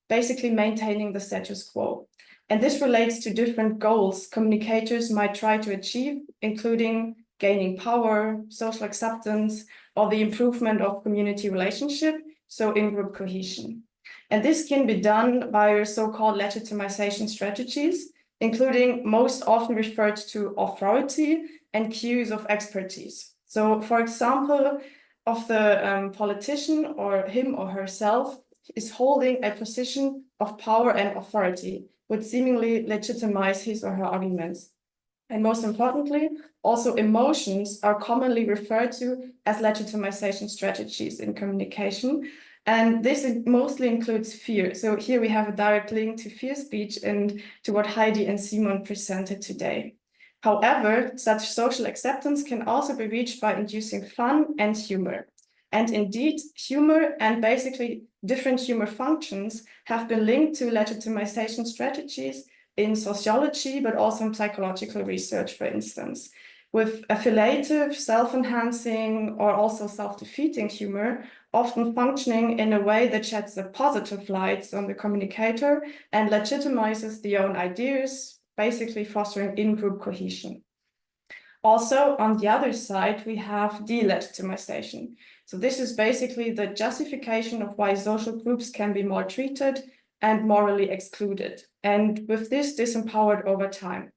basically maintaining the status quo. And this relates to different goals communicators might try to achieve, including gaining power, social acceptance, or the improvement of community relationship, so in-group cohesion. And this can be done by so-called legitimization strategies, including most often referred to authority and cues of expertise. So, for example, of the politician or him or herself is holding a position of power and authority, would seemingly legitimize his or her arguments. And most importantly, also emotions are commonly referred to as legitimization strategies in communication. And this mostly includes fear. So here we have a direct link to fear speech and to what Heidi and Simon presented today. However, such social acceptance can also be reached by inducing fun and humor. And indeed, humor and basically different humor functions have been linked to legitimization strategies in sociology, but also in psychological research, for instance, with affiliative, self-enhancing, or also self-defeating humor often functioning in a way that sheds a positive light on the communicator and legitimizes their own ideas, basically fostering in-group cohesion. Also, on the other side, we have delegitimization. So this is basically the justification of why social groups can be maltreated and morally excluded, and with this disempowered over time.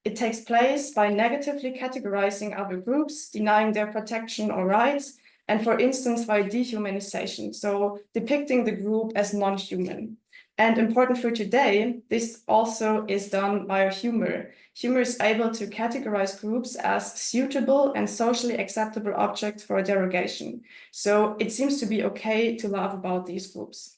It takes place by negatively categorizing other groups, denying their protection or rights, and for instance, by dehumanization, so depicting the group as non-human. And important for today, this also is done via humor. Humor is able to categorize groups as suitable and socially acceptable objects for derogation. So it seems to be okay to laugh about these groups.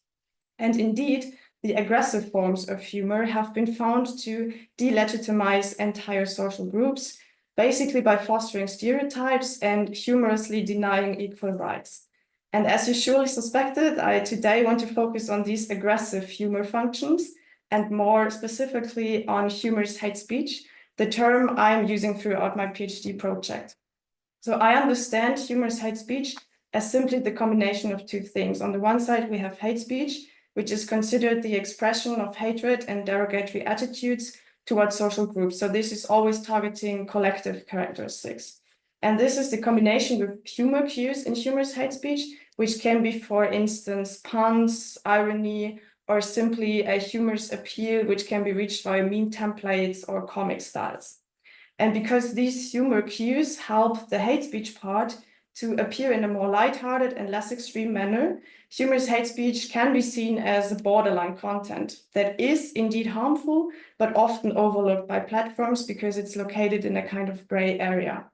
And indeed, the aggressive forms of humor have been found to delegitimize entire social groups, basically by fostering stereotypes and humorously denying equal rights. And as you surely suspected, I today want to focus on these aggressive humor functions, and more specifically on humorous hate speech, the term I'm using throughout my PhD project. So I understand humorous hate speech as simply the combination of two things. On the one side, we have hate speech, which is considered the expression of hatred and derogatory attitudes towards social groups. So this is always targeting collective characteristics. And this is the combination with humor cues in humorous hate speech, which can be, for instance, puns, irony, or simply a humorous appeal, which can be reached via meme templates or comic styles. And because these humor cues help the hate speech part to appear in a more lighthearted and less extreme manner, humorous hate speech can be seen as a borderline content that is indeed harmful, but often overlooked by platforms because it's located in a kind of gray area.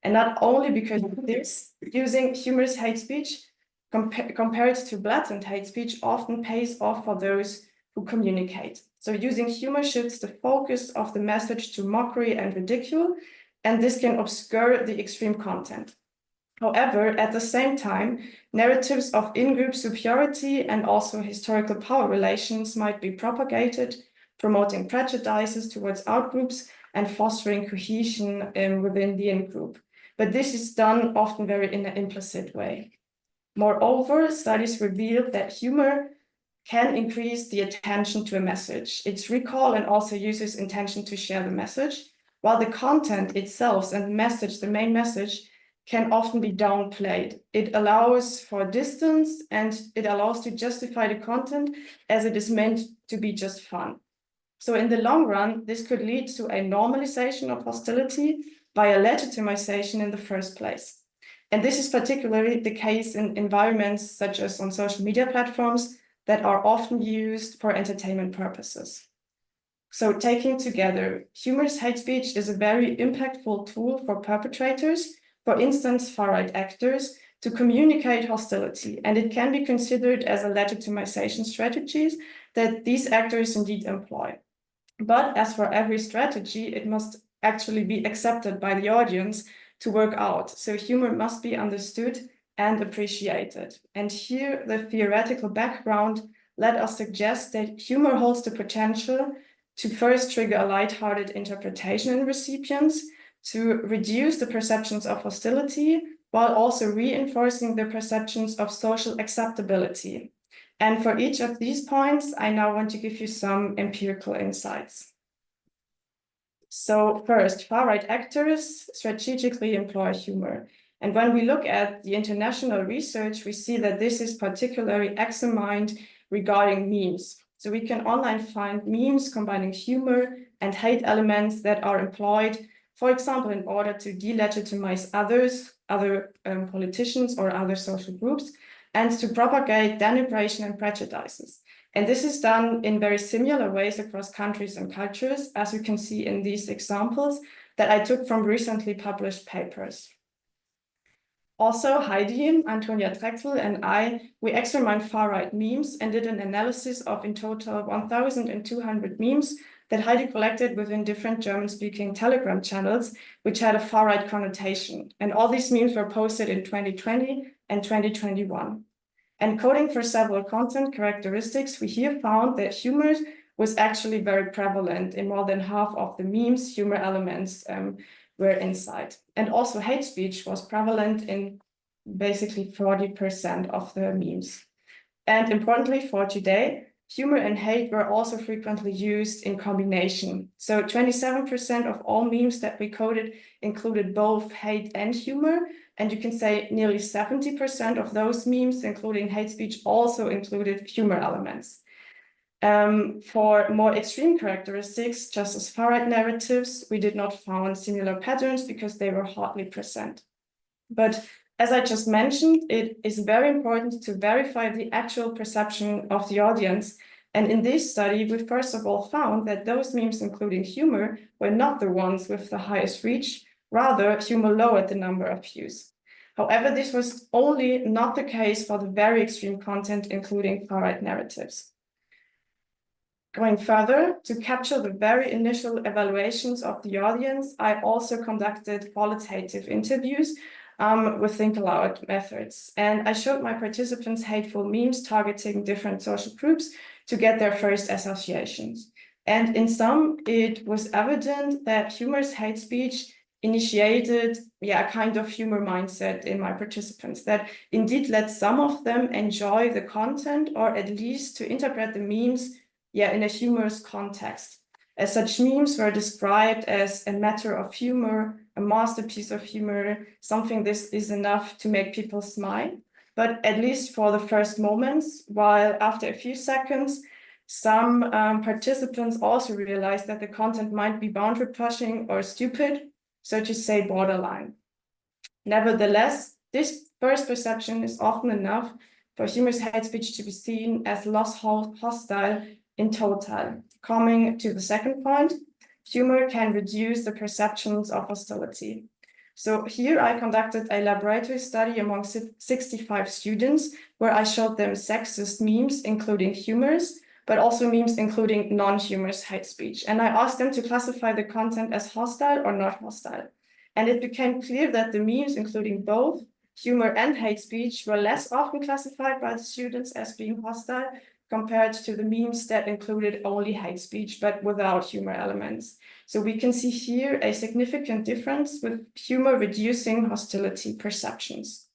And not only because of this, using humorous hate speech compared to blatant hate speech often pays off for those who communicate. So using humor shifts the focus of the message to mockery and ridicule, and this can obscure the extreme content. However, at the same time, narratives of in-group superiority and also historical power relations might be propagated, promoting prejudices towards outgroups and fostering cohesion within the in-group. But this is done often very in an implicit way. Moreover, studies reveal that humor can increase the attention to a message, its recall, and also uses intention to share the message, while the content itself and message, the main message, can often be downplayed. It allows for distance and it allows to justify the content as it is meant to be just fun. So in the long run, this could lead to a normalization of hostility via legitimization in the first place. And this is particularly the case in environments such as on social media platforms that are often used for entertainment purposes. So taking together, humorous hate speech is a very impactful tool for perpetrators, for instance, far-right actors, to communicate hostility, and it can be considered as a legitimization strategy that these actors indeed employ. But as for every strategy, it must actually be accepted by the audience to work out. So humor must be understood and appreciated. And here, the theoretical background let us suggest that humor holds the potential to first trigger a lighthearted interpretation in recipients, to reduce the perceptions of hostility, while also reinforcing the perceptions of social acceptability. And for each of these points, I now want to give you some empirical insights. So first, far-right actors strategically employ humor. And when we look at the international research, we see that this is particularly examined regarding memes. So we can online find memes combining humor and hate elements that are employed, for example, in order to delegitimize other politicians or other social groups, and to propagate denigration and prejudices. And this is done in very similar ways across countries and cultures, as you can see in these examples that I took from recently published papers. Also, Heidi, Antonia Drexel, and we examined far-right memes and did an analysis of in total 1,200 memes that Heidi collected within different German-speaking Telegram channels, which had a far-right connotation. And all these memes were posted in 2020 and 2021. And coding for several content characteristics, we here found that humor was actually very prevalent in more than half of the memes. Humor elements were inside. And also hate speech was prevalent in basically 40% of the memes. And importantly for today, humor and hate were also frequently used in combination. So 27% of all memes that we coded included both hate and humor. And you can say nearly 70% of those memes, including hate speech, also included humor elements. For more extreme characteristics, just as far-right narratives, we did not find similar patterns because they were hardly present. But as I just mentioned, it is very important to verify the actual perception of the audience. And in this study, we first of all found that those memes including humor were not the ones with the highest reach. Rather, humor lowered the number of views. However, this was only not the case for the very extreme content, including far-right narratives. Going further, to capture the very initial evaluations of the audience, I also conducted qualitative interviews with think aloud methods. And I showed my participants hateful memes targeting different social groups to get their first associations. And in some, it was evident that humorous hate speech initiated a kind of humor mindset in my participants that indeed led some of them enjoy the content, or at least to interpret the memes in a humorous context. As such memes were described as a matter of humor, a masterpiece of humor, something this is enough to make people smile. But at least for the first moments, while after a few seconds, some participants also realized that the content might be boundary pushing or stupid, so to say borderline. Nevertheless, this first perception is often enough for humorous hate speech to be seen as less hostile in total. Coming to the second point, humor can reduce the perceptions of hostility. So here I conducted a laboratory study among 65 students where I showed them sexist memes, including humorous, but also memes including non-humorous hate speech. And I asked them to classify the content as hostile or not hostile. And it became clear that the memes, including both humor and hate speech, were less often classified by the students as being hostile compared to the memes that included only hate speech, but without humor elements. So we can see here a significant difference with humor reducing hostility perceptions.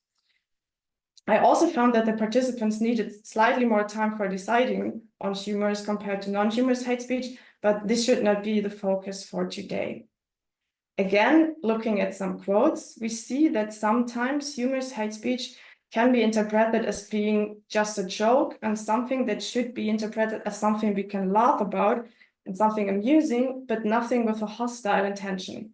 I also found that the participants needed slightly more time for deciding on humorous compared to non-humorous hate speech, but this should not be the focus for today. Again, looking at some quotes, we see that sometimes humorous hate speech can be interpreted as being just a joke and something that should be interpreted as something we can laugh about and something amusing, but nothing with a hostile intention.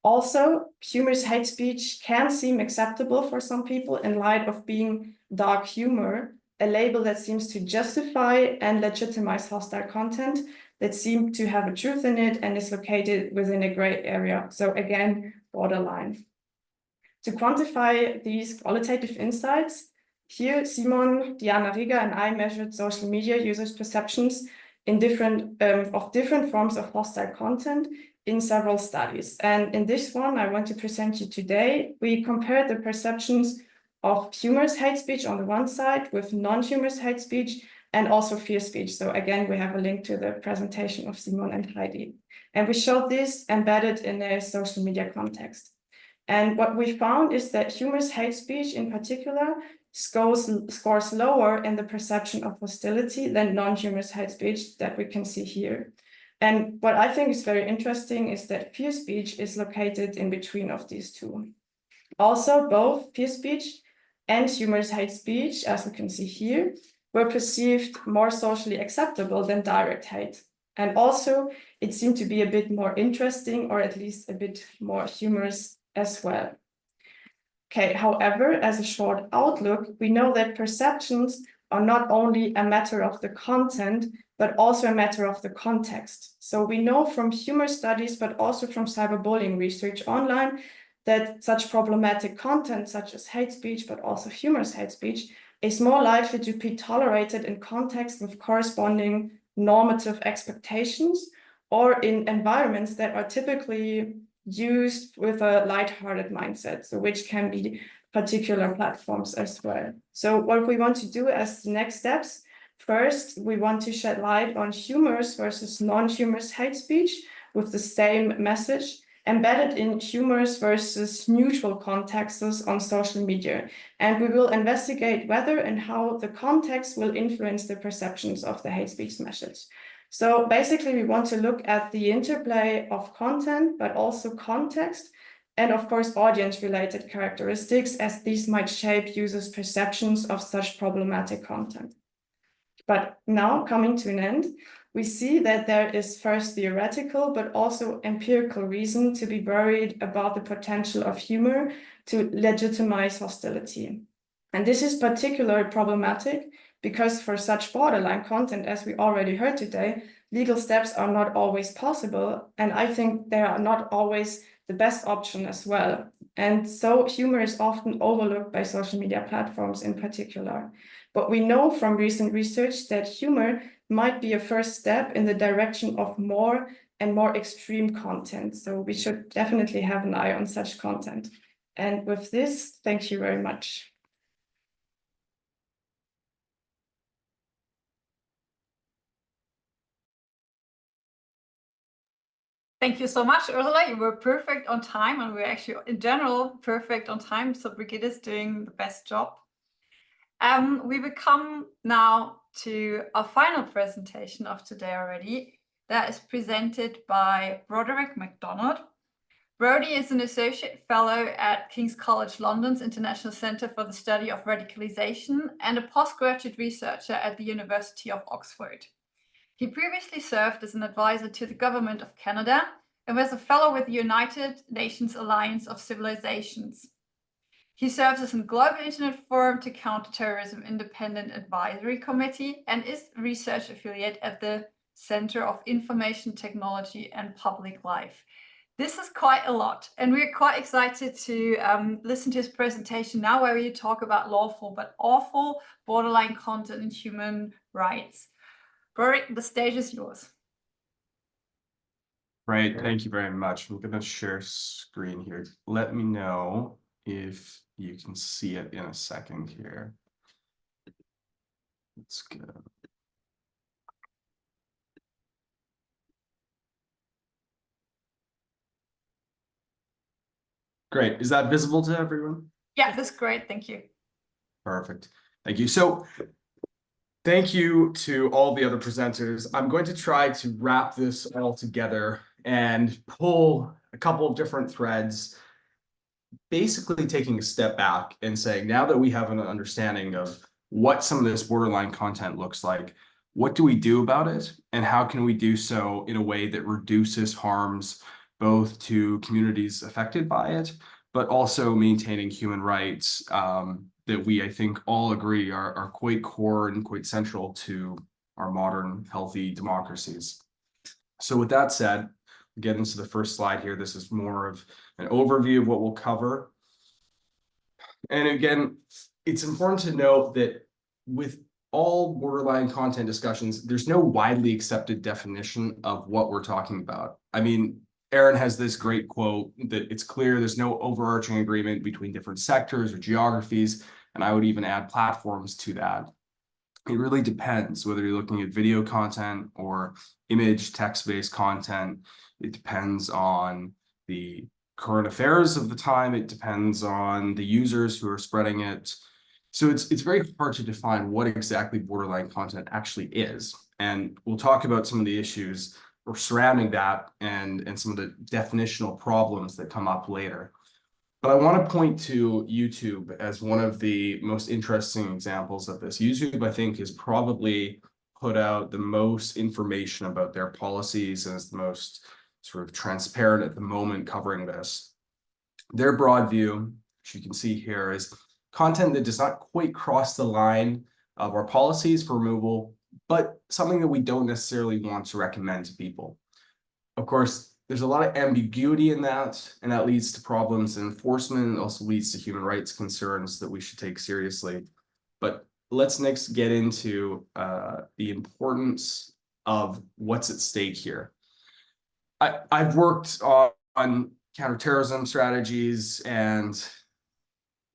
Also, humorous hate speech can seem acceptable for some people in light of being dark humor, a label that seems to justify and legitimize hostile content that seems to have a truth in it and is located within a gray area. So again, borderline. To quantify these qualitative insights, here Simon, Diana Rieger, and I measured social media users' perceptions in different forms of hostile content in several studies. And in this one I want to present you today, we compared the perceptions of humorous hate speech on the one side with non-humorous hate speech and also fear speech. So again, we have a link to the presentation of Simon and Heidi. And we showed this embedded in a social media context. And what we found is that humorous hate speech in particular scores lower in the perception of hostility than non-humorous hate speech that we can see here. And what I think is very interesting is that fear speech is located in between of these two. Also, both fear speech and humorous hate speech, as we can see here, were perceived more socially acceptable than direct hate. And also, it seemed to be a bit more interesting, or at least a bit more humorous as well. Okay, however, as a short outlook, we know that perceptions are not only a matter of the content, but also a matter of the context. So we know from humor studies, but also from cyberbullying research online, that such problematic content, such as hate speech, but also humorous hate speech, is more likely to be tolerated in context with corresponding normative expectations, or in environments that are typically used with a lighthearted mindset, so which can be particular platforms as well. So what we want to do as the next steps, first, we want to shed light on humorous versus non-humorous hate speech with the same message, embedded in humorous versus neutral contexts on social media. And we will investigate whether and how the context will influence the perceptions of the hate speech message. So basically, we want to look at the interplay of content, but also context, and of course, audience-related characteristics, as these might shape users' perceptions of such problematic content. But now, coming to an end, we see that there is first theoretical, but also empirical reason to be worried about the potential of humor to legitimize hostility. And this is particularly problematic because for such borderline content, as we already heard today, legal steps are not always possible. And I think they are not always the best option as well. And so humor is often overlooked by social media platforms in particular. But we know from recent research that humor might be a first step in the direction of more and more extreme content. So we should definitely have an eye on such content. And with this, thank you very much. Thank you so much, Ursula. You were perfect on time, and we're actually, in general, perfect on time. So Brigitte is doing the best job. We will come now to our final presentation of today already. That is presented by Broderick McDonald. Brody is an associate fellow at King's College London's International Centre for the Study of Radicalisation and a postgraduate researcher at the University of Oxford. He previously served as an advisor to the Government of Canada and was a fellow with the United Nations Alliance of Civilizations. He serves as a Global Internet Forum to Counterterrorism Independent Advisory Committee and is a research affiliate at the Center of Information Technology and Public Life. This is quite a lot, and we're quite excited to listen to his presentation now, where we talk about lawful but awful borderline content and human rights. Broderick, the stage is yours. Right, thank you very much. I'm going to share screen here. Let me know if you can see it in a second here. Let's go. Great. Is that visible to everyone? Yeah, that's great. Thank you. Perfect. Thank you. So thank you to all the other presenters. I'm going to try to wrap this all together and pull a couple of different threads, basically taking a step back and saying, now that we have an understanding of what some of this borderline content looks like, what do we do about it? And how can we do so in a way that reduces harms both to communities affected by it, but also maintaining human rights that we, I think, all agree are quite core and quite central to our modern, healthy democracies. So with that said, we'll get into the first slide here. This is more of an overview of what we'll cover. And again, it's important to note that with all borderline content discussions, there's no widely accepted definition of what we're talking about. I mean, Aaron has this great quote that it's clear there's no overarching agreement between different sectors or geographies, and I would even add platforms to that. It really depends whether you're looking at video content or image text-based content. It depends on the current affairs of the time. It depends on the users who are spreading it. So it's very hard to define what exactly borderline content actually is. And we'll talk about some of the issues surrounding that and some of the definitional problems that come up later. But I want to point to YouTube as one of the most interesting examples of this. YouTube, I think, has probably put out the most information about their policies and is the most sort of transparent at the moment covering this. Their broad view, which you can see here, is content that does not quite cross the line of our policies for removal, but something that we don't necessarily want to recommend to people. Of course, there's a lot of ambiguity in that, and that leads to problems in enforcement and also leads to human rights concerns that we should take seriously. But let's next get into the importance of what's at stake here. I've worked on counterterrorism strategies and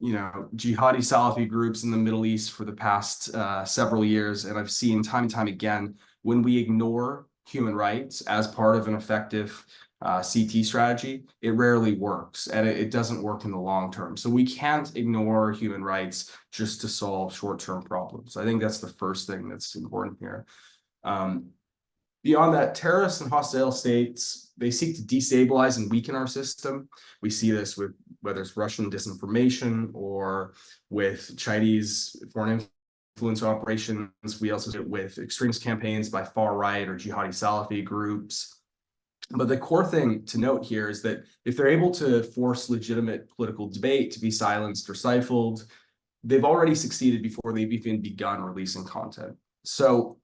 jihadi Salafi groups in the Middle East for the past several years, and I've seen time and time again when we ignore human rights as part of an effective CT strategy, it rarely works, and it doesn't work in the long term. So we can't ignore human rights just to solve short-term problems. I think that's the first thing that's important here. Beyond that, terrorists and hostile states, they seek to destabilize and weaken our system. We see this with whether it's Russian disinformation or with Chinese foreign influence operations. We also see it with extremist campaigns by far-right or jihadi Salafi groups. But the core thing to note here is that if they're able to force legitimate political debate to be silenced or stifled, they've already succeeded before they've even begun releasing content. So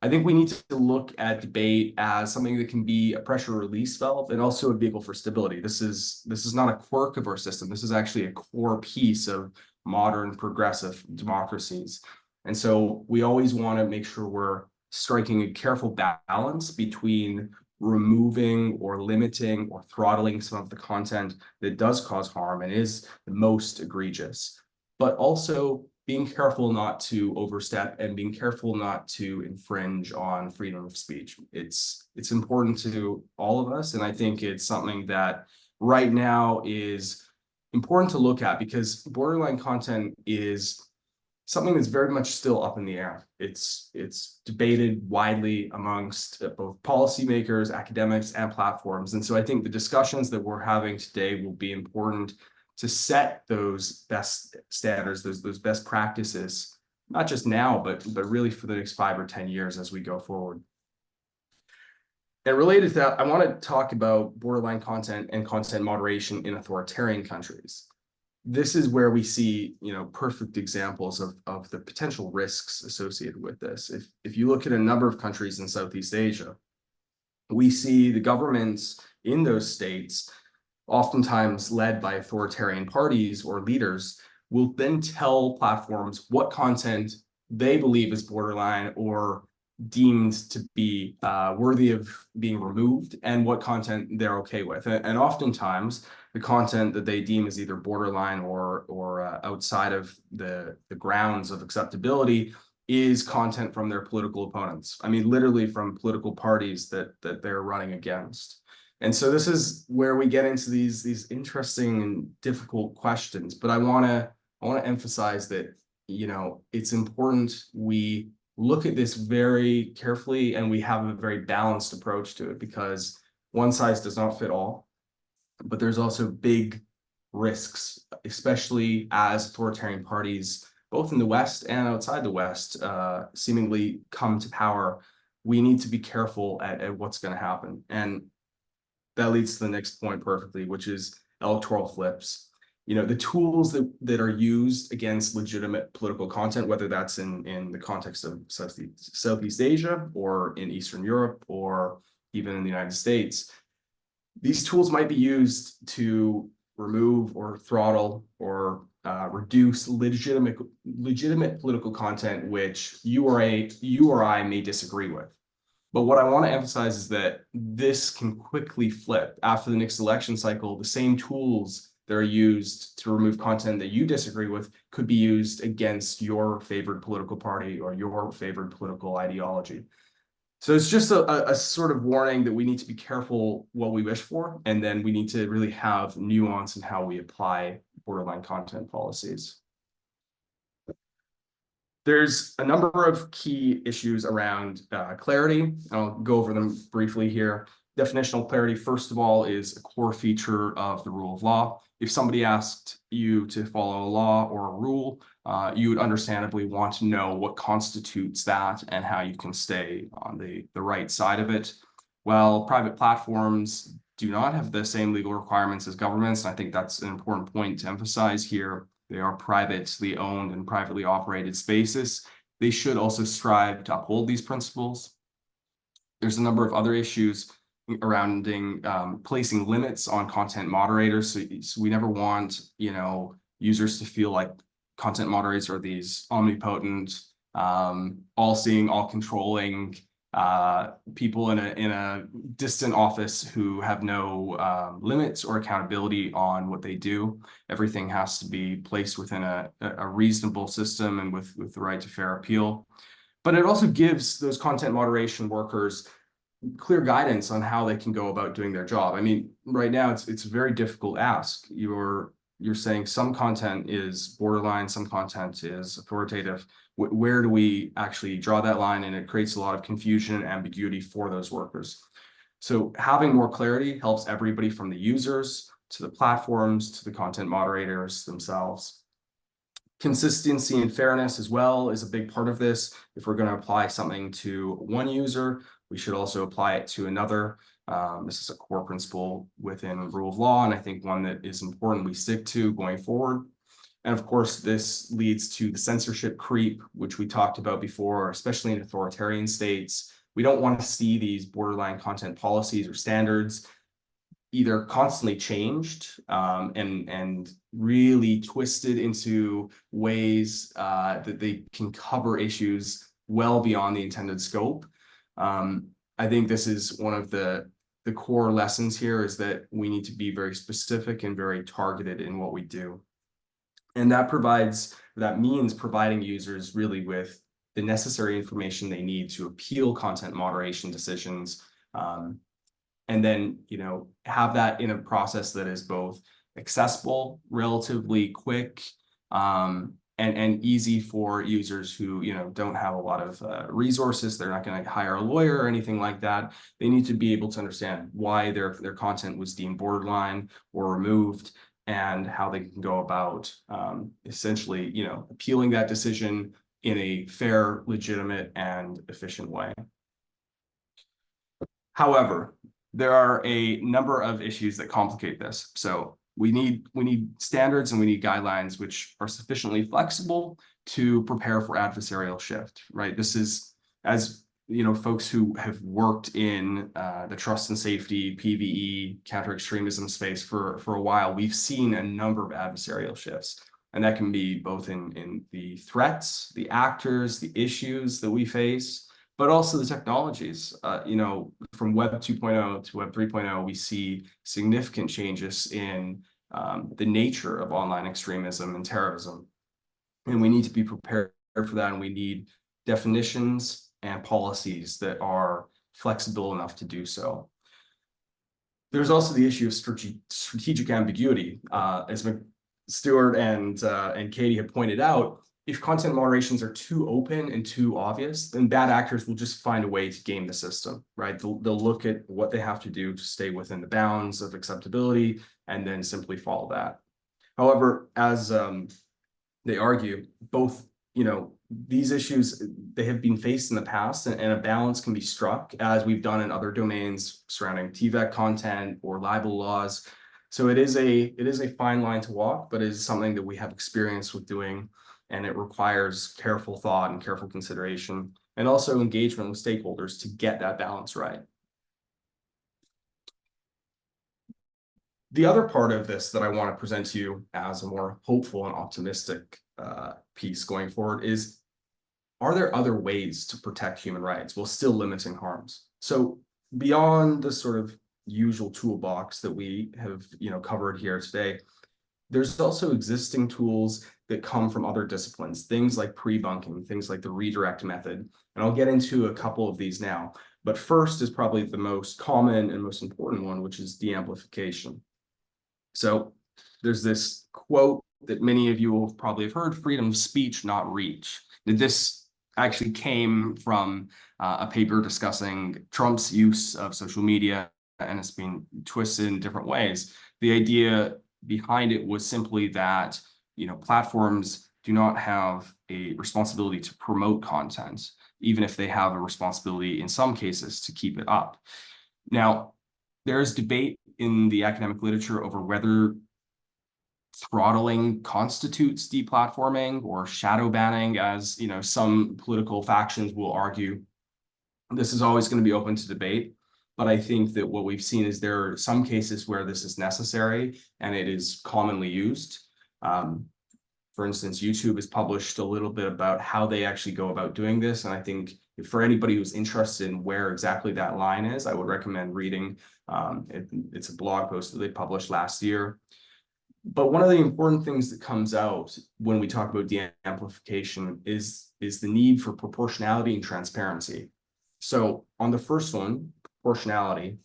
I think we need to look at debate as something that can be a pressure release valve and also a vehicle for stability. This is not a quirk of our system. This is actually a core piece of modern progressive democracies. And so we always want to make sure we're striking a careful balance between removing or limiting or throttling some of the content that does cause harm and is the most egregious, but also being careful not to overstep and being careful not to infringe on freedom of speech. It's important to all of us, and I think it's something that right now is important to look at, because borderline content is something that's very much still up in the air. It's debated widely amongst both policymakers, academics, and platforms. And so I think the discussions that we're having today will be important to set those best standards, those best practices, not just now, but really for the next 5 or 10 years as we go forward. And related to that, I want to talk about borderline content and content moderation in authoritarian countries. This is where we see, perfect examples of the potential risks associated with this. If you look at a number of countries in Southeast Asia, we see the governments in those states, oftentimes led by authoritarian parties or leaders, will then tell platforms what content they believe is borderline or deemed to be worthy of being removed, and what content they're okay with. And oftentimes the content that they deem is either borderline or outside of the grounds of acceptability is content from their political opponents. I mean, literally from political parties that they're running against. And so this is where we get into these interesting and difficult questions. But I want to emphasize that, it's important we look at this very carefully and we have a very balanced approach to it, because one size does not fit all. But there's also big risks, especially as authoritarian parties, both in the West and outside the West, seemingly come to power. We need to be careful at what's going to happen. And that leads to the next point perfectly, which is electoral flips. The tools that are used against legitimate political content, whether that's in the context of Southeast Asia or in Eastern Europe or even in the United States, these tools might be used to remove or throttle or reduce legitimate political content which you or I may disagree with. But what I want to emphasize is that this can quickly flip. After the next election cycle, the same tools that are used to remove content that you disagree with could be used against your favored political party or your favored political ideology. So it's just a sort of warning that we need to be careful what we wish for, and then we need to really have nuance in how we apply borderline content policies. There's a number of key issues around clarity. I'll go over them briefly here. Definitional clarity, first of all, is a core feature of the rule of law. If somebody asked you to follow a law or a rule, you would understandably want to know what constitutes that and how you can stay on the right side of it. While private platforms do not have the same legal requirements as governments, and I think that's an important point to emphasize here, they are privately owned and privately operated spaces. They should also strive to uphold these principles. There's a number of other issues surrounding placing limits on content moderators. So we never want, users to feel like content moderators are these omnipotent, all-seeing, all-controlling people in a distant office who have no limits or accountability on what they do. Everything has to be placed within a reasonable system and with the right to fair appeal. But it also gives those content moderation workers clear guidance on how they can go about doing their job. I mean, right now it's a very difficult ask. You're saying some content is borderline, some content is authoritative. Where do we actually draw that line? And it creates a lot of confusion and ambiguity for those workers. So having more clarity helps everybody from the users to the platforms to the content moderators themselves. Consistency and fairness as well is a big part of this. If we're going to apply something to one user, we should also apply it to another. This is a core principle within rule of law, and I think one that is important we stick to going forward. And of course, this leads to the censorship creep, which we talked about before, especially in authoritarian states. We don't want to see these borderline content policies or standards either constantly changed and really twisted into ways that they can cover issues well beyond the intended scope. I think this is one of the core lessons here, is that we need to be very specific and very targeted in what we do. And that means providing users really with the necessary information they need to appeal content moderation decisions, and then, have that in a process that is both accessible, relatively quick, and easy for users who, don't have a lot of resources. They're not going to hire a lawyer or anything like that. They need to be able to understand why their content was deemed borderline or removed, and how they can go about essentially, appealing that decision in a fair, legitimate, and efficient way. However, there are a number of issues that complicate this. So we need standards and we need guidelines which are sufficiently flexible to prepare for adversarial shift, right? This is, as folks who have worked in the trust and safety, PVE, counter-extremism space for a while, we've seen a number of adversarial shifts. And that can be both in the threats, the actors, the issues that we face, but also the technologies. From Web 2.0 to Web 3.0, we see significant changes in the nature of online extremism and terrorism. And we need to be prepared for that, and we need definitions and policies that are flexible enough to do so. There's also the issue of strategic ambiguity. As Stuart and Katie have pointed out, if content moderations are too open and too obvious, then bad actors will just find a way to game the system, right? They'll look at what they have to do to stay within the bounds of acceptability and then simply follow that. However, as they argue, both, these issues, they have been faced in the past, and a balance can be struck, as we've done in other domains surrounding TVEC content or libel laws. So it is a fine line to walk, but it is something that we have experience with doing, and it requires careful thought and careful consideration, and also engagement with stakeholders to get that balance right. The other part of this that I want to present to you as a more hopeful and optimistic piece going forward is, are there other ways to protect human rights while still limiting harms? So beyond the sort of usual toolbox that we have covered here today, there's also existing tools that come from other disciplines, things like pre-bunking, things like the redirect method. And I'll get into a couple of these now. But first is probably the most common and most important one, which is de-amplification. So there's this quote that many of you will probably have heard: freedom of speech, not reach. This actually came from a paper discussing Trump's use of social media, and it's been twisted in different ways. The idea behind it was simply that, platforms do not have a responsibility to promote content, even if they have a responsibility in some cases to keep it up. Now, there is debate in the academic literature over whether throttling constitutes deplatforming or shadow banning, as some political factions will argue. This is always going to be open to debate, but I think that what we've seen is there are some cases where this is necessary and it is commonly used. For instance, YouTube has published a little bit about how they actually go about doing this, and I think for anybody who's interested in where exactly that line is, I would recommend reading. It's a blog post that they published last year. But one of the important things that comes out when we talk about de-amplification is the need for proportionality and transparency. So on the first one, proportionality,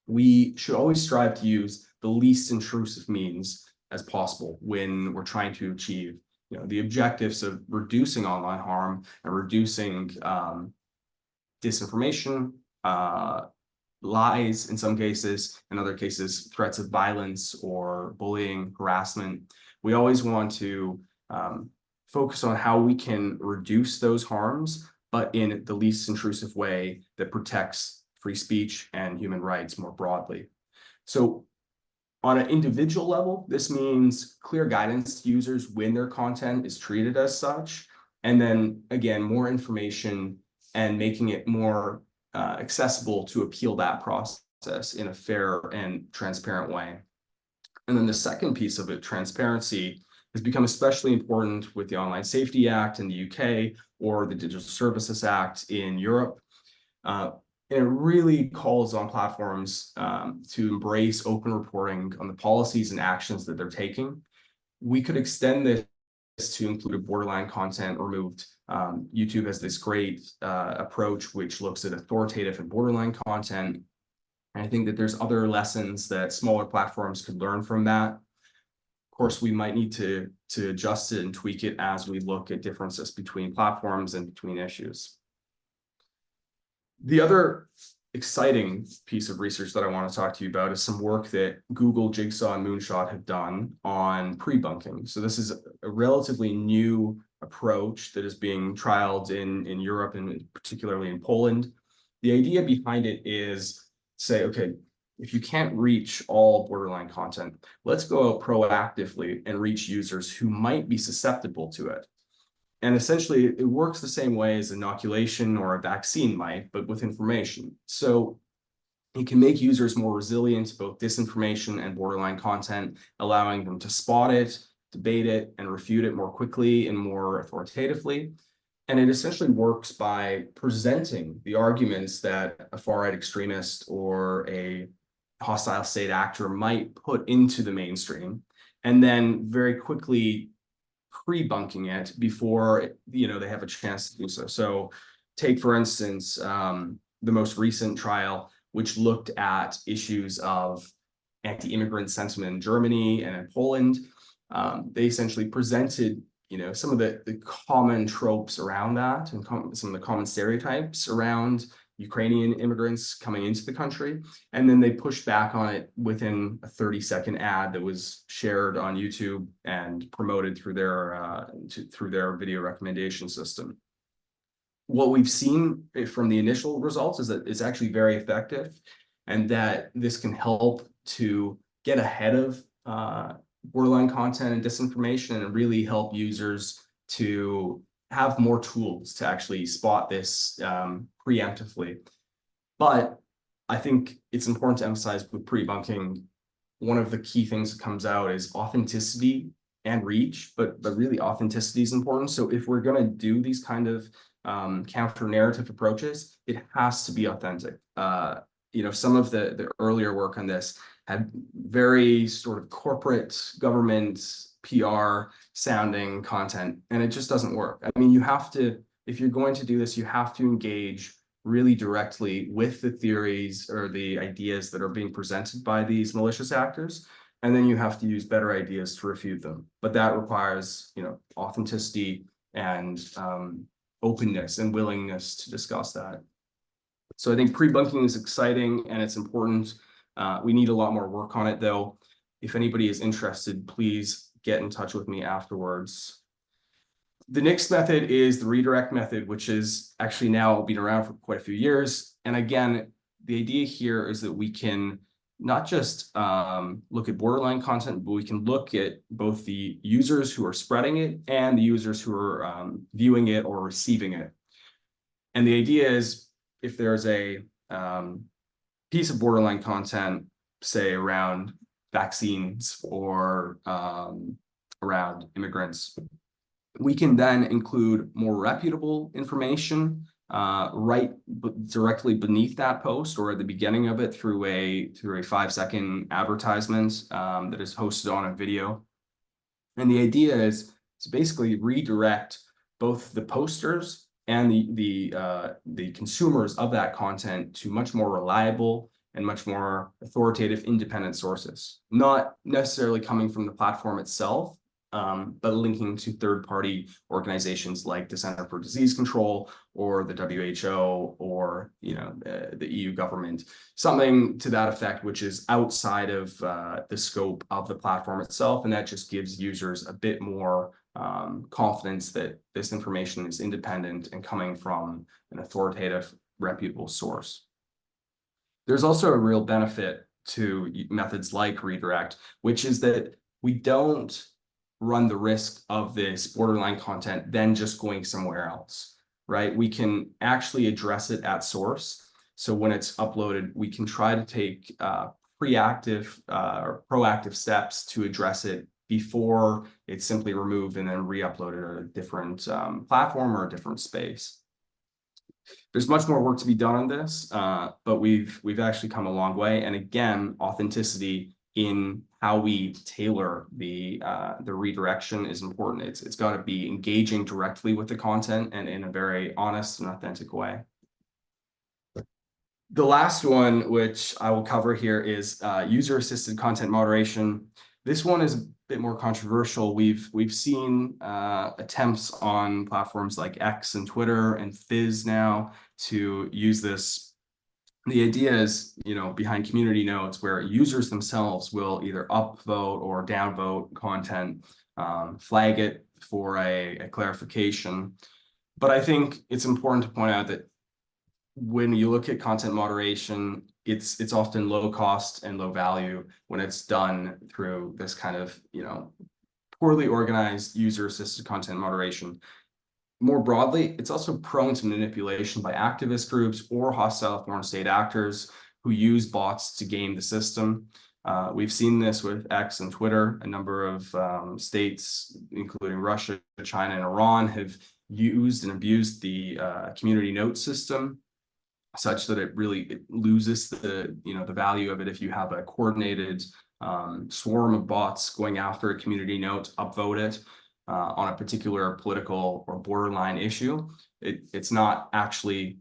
we should always strive to use the least intrusive means as possible when we're trying to achieve the objectives of reducing online harm and reducing disinformation, lies in some cases, in other cases, threats of violence or bullying, harassment. We always want to focus on how we can reduce those harms, but in the least intrusive way that protects free speech and human rights more broadly. So on an individual level, this means clear guidance to users when their content is treated as such, and then again, more information and making it more accessible to appeal that process in a fair and transparent way. And then the second piece of it, transparency, has become especially important with the Online Safety Act in the UK or the Digital Services Act in Europe. And it really calls on platforms to embrace open reporting on the policies and actions that they're taking. We could extend this to include borderline content removed. YouTube has this great approach which looks at authoritative and borderline content. And I think that there's other lessons that smaller platforms could learn from that. Of course, we might need to adjust it and tweak it as we look at differences between platforms and between issues. The other exciting piece of research that I want to talk to you about is some work that Google, Jigsaw, and Moonshot have done on pre-bunking. So this is a relatively new approach that is being trialed in Europe and particularly in Poland. The idea behind it is say, okay, if you can't reach all borderline content, let's go out proactively and reach users who might be susceptible to it. And essentially, it works the same way as inoculation or a vaccine might, but with information. So it can make users more resilient to both disinformation and borderline content, allowing them to spot it, debate it, and refute it more quickly and more authoritatively. And it essentially works by presenting the arguments that a far-right extremist or a hostile state actor might put into the mainstream, and then very quickly pre-bunking it before they have a chance to do so. So take, for instance, the most recent trial, which looked at issues of anti-immigrant sentiment in Germany and in Poland. They essentially presented some of the common tropes around that and some of the common stereotypes around Ukrainian immigrants coming into the country. And then they pushed back on it within a 30-second ad that was shared on YouTube and promoted through their video recommendation system. What we've seen from the initial results is that it's actually very effective, and that this can help to get ahead of borderline content and disinformation and really help users to have more tools to actually spot this preemptively. But I think it's important to emphasize with pre-bunking, one of the key things that comes out is authenticity and reach, but really authenticity is important. So if we're going to do these kind of counter-narrative approaches, it has to be authentic. Some of the earlier work on this had very sort of corporate government PR sounding content, and it just doesn't work. I mean, you have to, if you're going to do this, you have to engage really directly with the theories or the ideas that are being presented by these malicious actors, and then you have to use better ideas to refute them. But that requires, authenticity and openness and willingness to discuss that. So I think pre-bunking is exciting and it's important. We need a lot more work on it, though. If anybody is interested, please get in touch with me afterwards. The next method is the redirect method, which is actually now been around for quite a few years. And again, the idea here is that we can not just look at borderline content, but we can look at both the users who are spreading it and the users who are viewing it or receiving it. And the idea is, if there's a piece of borderline content, say around vaccines or around immigrants, we can then include more reputable information right directly beneath that post or at the beginning of it through a 5-second advertisement that is hosted on a video. And the idea is to basically redirect both the posters and the consumers of that content to much more reliable and much more authoritative independent sources, not necessarily coming from the platform itself, but linking to third-party organizations like the Center for Disease Control or the WHO or the EU government, something to that effect, which is outside of the scope of the platform itself, and that just gives users a bit more confidence that this information is independent and coming from an authoritative, reputable source. There's also a real benefit to methods like redirect, which is that we don't run the risk of this borderline content then just going somewhere else, right? We can actually address it at source. So when it's uploaded, we can try to take proactive steps to address it before it's simply removed and then re-uploaded at a different platform or a different space. There's much more work to be done on this, but we've actually come a long way. And again, authenticity in how we tailor the redirection is important. It's got to be engaging directly with the content and in a very honest and authentic way. The last one, which I will cover here, is user-assisted content moderation. This one is a bit more controversial. We've seen attempts on platforms like X and Twitter and Fizz now to use this. The idea is, behind community notes where users themselves will either upvote or downvote content, flag it for a clarification. But I think it's important to point out that when you look at content moderation, it's often low cost and low value when it's done through this kind of, poorly organized user-assisted content moderation. More broadly, it's also prone to manipulation by activist groups or hostile foreign state actors who use bots to game the system. We've seen this with X and Twitter. A number of states, including Russia, China, and Iran, have used and abused the community note system, such that it loses the value of it if you have a coordinated swarm of bots going after a community note, upvote it on a particular political or borderline issue. It's not actually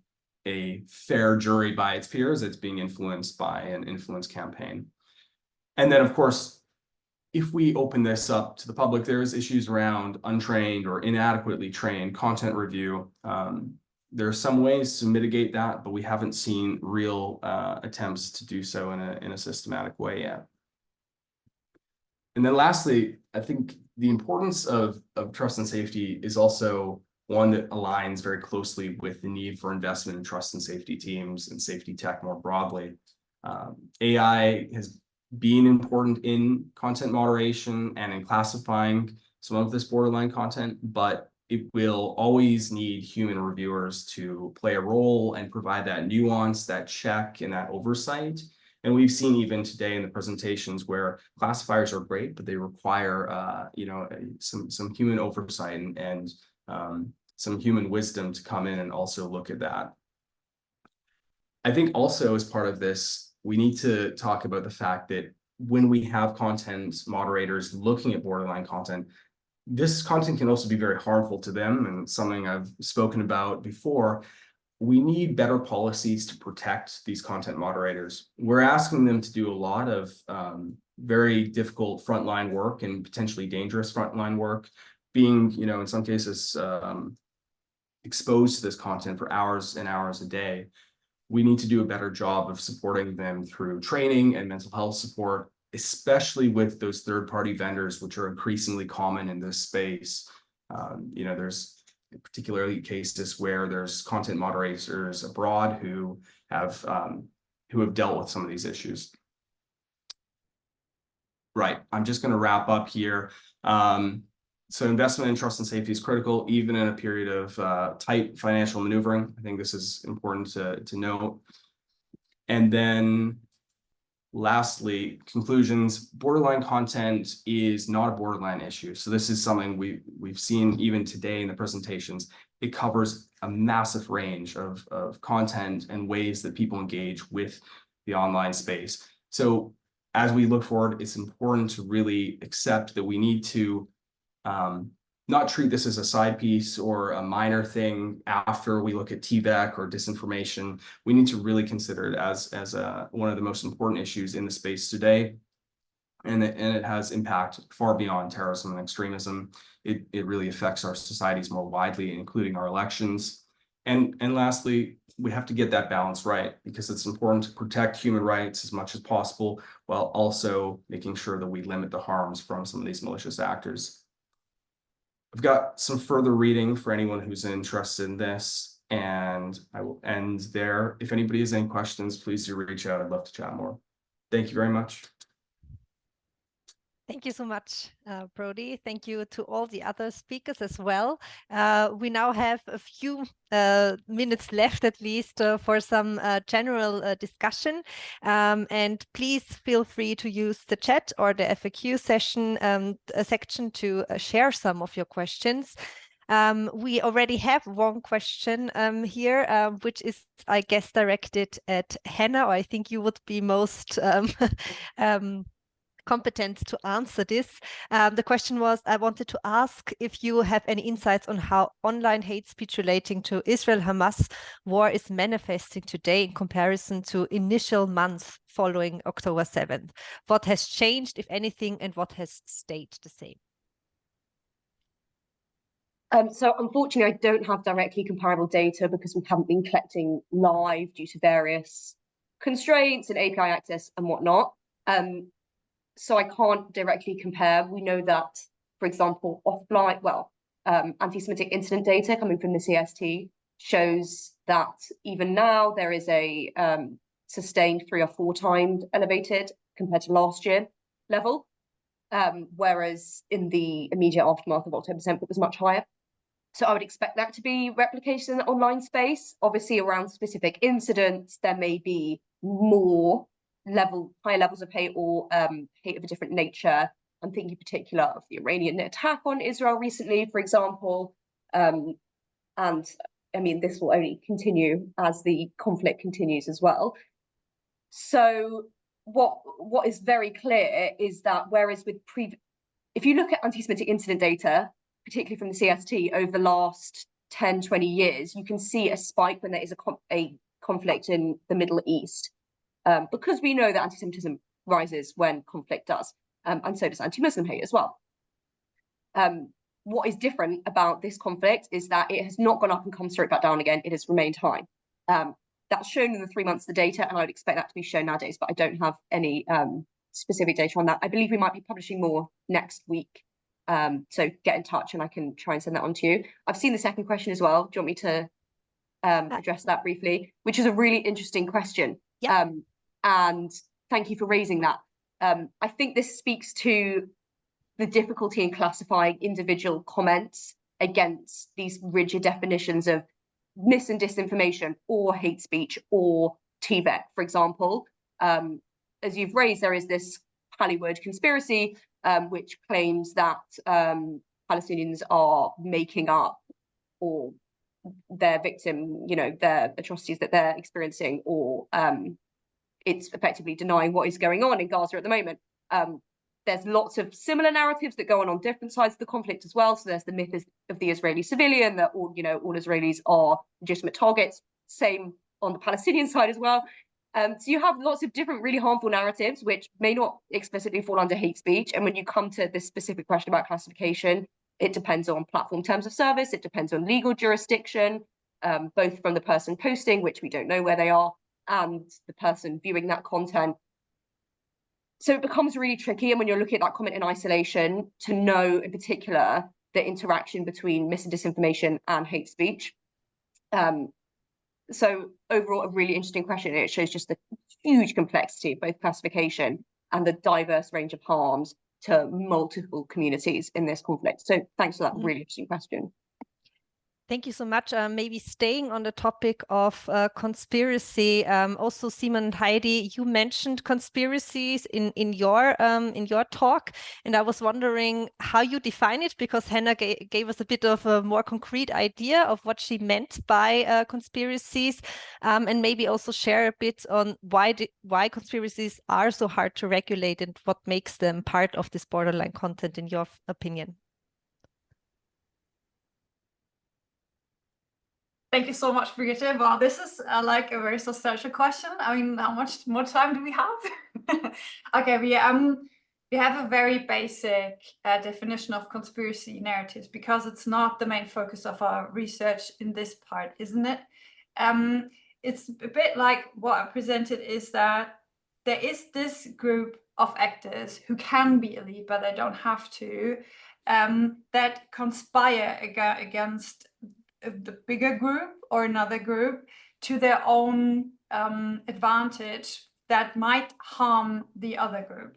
a fair jury by its peers. It's being influenced by an influence campaign. And then, of course, if we open this up to the public, there's issues around untrained or inadequately trained content review. There are some ways to mitigate that, but we haven't seen real attempts to do so in a systematic way yet. And then lastly, I think the importance of trust and safety is also one that aligns very closely with the need for investment in trust and safety teams and safety tech more broadly. AI has been important in content moderation and in classifying some of this borderline content, but it will always need human reviewers to play a role and provide that nuance, that check, and that oversight. And we've seen even today in the presentations where classifiers are great, but they require some human oversight and some human wisdom to come in and also look at that. I think also as part of this, we need to talk about the fact that when we have content moderators looking at borderline content, this content can also be very harmful to them, and something I've spoken about before. We need better policies to protect these content moderators. We're asking them to do a lot of very difficult frontline work and potentially dangerous frontline work, being, in some cases, exposed to this content for hours and hours a day. We need to do a better job of supporting them through training and mental health support, especially with those third-party vendors, which are increasingly common in this space. There's particularly cases where there's content moderators abroad who have dealt with some of these issues. Right, I'm just going to wrap up here. So investment in trust and safety is critical, even in a period of tight financial maneuvering. I think this is important to note. And then lastly, conclusions. Borderline content is not a borderline issue. So this is something we've seen even today in the presentations. It covers a massive range of content and ways that people engage with the online space. So as we look forward, it's important to really accept that we need to not treat this as a side piece or a minor thing after we look at TVEC or disinformation. We need to really consider it as one of the most important issues in the space today. And it has impact far beyond terrorism and extremism. It really affects our societies more widely, including our elections. And lastly, we have to get that balance right, because it's important to protect human rights as much as possible, while also making sure that we limit the harms from some of these malicious actors. I've got some further reading for anyone who's interested in this, and I will end there. If anybody has any questions, please do reach out. I'd love to chat more. Thank you very much. Thank you so much, Brody. Thank you to all the other speakers as well. We now have a few minutes left, at least, for some general discussion. And please feel free to use the chat or the FAQ section section to share some of your questions. We already have one question here, which is, I guess, directed at Hannah, or I think you would be most competent to answer this. The question was, I wanted to ask if you have any insights on how online hate speech relating to Israel-Hamas war is manifesting today in comparison to initial months following October 7th. What has changed, if anything, and what has stayed the same? So unfortunately, I don't have directly comparable data because we haven't been collecting live due to various constraints and API access and whatnot. So I can't directly compare. We know that, for example, offline, anti-Semitic incident data coming from the CST shows that even now there is a sustained 3 or 4 times elevated compared to last year level, whereas in the immediate aftermath of October 7th, it was much higher. So I would expect that to be replicated in the online space. Obviously, around specific incidents, there may be more higher levels of hate or hate of a different nature. I'm thinking in particular of the Iranian attack on Israel recently, for example. And I mean, this will only continue as the conflict continues as well. So what is very clear is that whereas with if you look at anti-Semitic incident data, particularly from the CST over the last 10, 20 years, you can see a spike when there is a conflict in the Middle East, because we know that anti-Semitism rises when conflict does, and so does anti-Muslim hate as well. What is different about this conflict is that it has not gone up and come straight back down again. It has remained high. That's shown in the 3 months of the data, and I would expect that to be shown nowadays, but I don't have any specific data on that. I believe we might be publishing more next week. So get in touch and I can try and send that on to you. I've seen the second question as well. Do you want me to address that briefly? Which is a really interesting question. Yeah. And thank you for raising that. I think this speaks to the difficulty in classifying individual comments against these rigid definitions of mis and disinformation or hate speech or TVEC, for example. As you've raised, there is this Hollywood conspiracy which claims that Palestinians are making up or their victim, their atrocities that they're experiencing, or it's effectively denying what is going on in Gaza at the moment. There's lots of similar narratives that go on different sides of the conflict as well. So there's the myth of the Israeli civilian, that all Israelis are legitimate targets. Same on the Palestinian side as well. So you have lots of different really harmful narratives, which may not explicitly fall under hate speech. And when you come to this specific question about classification, it depends on platform terms of service. It depends on legal jurisdiction, both from the person posting, which we don't know where they are, and the person viewing that content. So it becomes really tricky. And when you're looking at that comment in isolation, to know in particular the interaction between mis and disinformation and hate speech. So overall, a really interesting question. It shows just the huge complexity of both classification and the diverse range of harms to multiple communities in this conflict. So thanks for that really interesting question. Thank you so much. Maybe staying on the topic of conspiracy, also Simon and Heidi, you mentioned conspiracies in your talk, and I was wondering how you define it, because Hannah gave us a bit of a more concrete idea of what she meant by conspiracies, and maybe also share a bit on why conspiracies are so hard to regulate and what makes them part of this borderline content, in your opinion. Thank you so much, Brigitte. Well, this is like a very substantial question. I mean, how much more time do we have? Okay, we have a very basic definition of conspiracy narratives, because it's not the main focus of our research in this part, isn't it? It's a bit like what I presented, is that there is this group of actors who can be elite, but they don't have to, that conspire against the bigger group or another group to their own advantage that might harm the other group.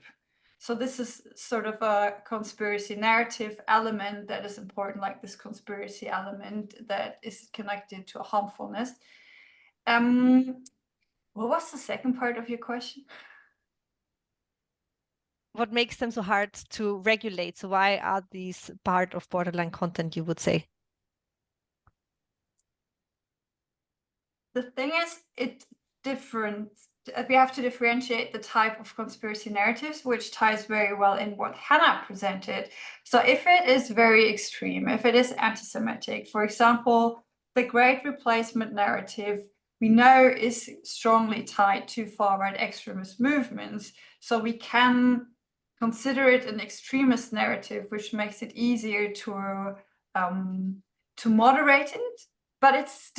So this is sort of a conspiracy narrative element that is important, like this conspiracy element that is connected to a harmfulness. What was the second part of your question? What makes them so hard to regulate? So why are these part of borderline content, you would say? the thing is, we have to differentiate the type of conspiracy narratives, which ties very well in what Hannah presented. So if it is very extreme, if it is anti-Semitic, for example, the Great Replacement narrative, we know is strongly tied to far-right extremist movements. So we can consider it an extremist narrative, which makes it easier to moderate it. But it's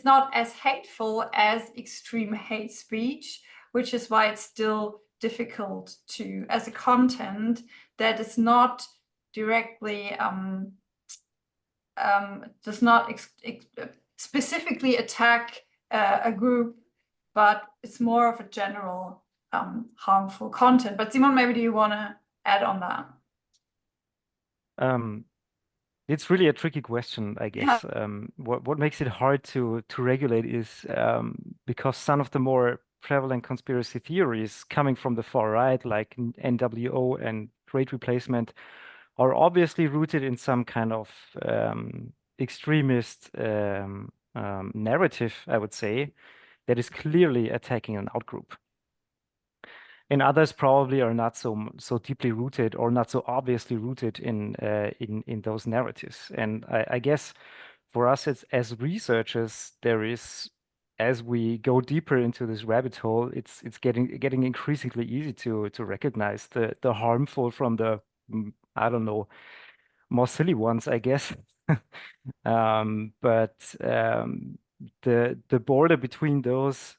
not as hateful as extreme hate speech, which is why it's still difficult to, as a content that is not directly, does not specifically attack a group, but it's more of a general harmful content. But Simon, maybe do you want to add on that? It's really a tricky question, I guess. What makes it hard to regulate is because some of the more prevalent conspiracy theories coming from the far right, like NWO and Great Replacement, are obviously rooted in some kind of extremist narrative, I would say, that is clearly attacking an outgroup. And others probably are not so deeply rooted or not so obviously rooted in those narratives. And I guess for us as researchers, there is, as we go deeper into this rabbit hole, it's getting increasingly easy to recognize the harmful from the I don't know, more silly ones, I guess. But the border between those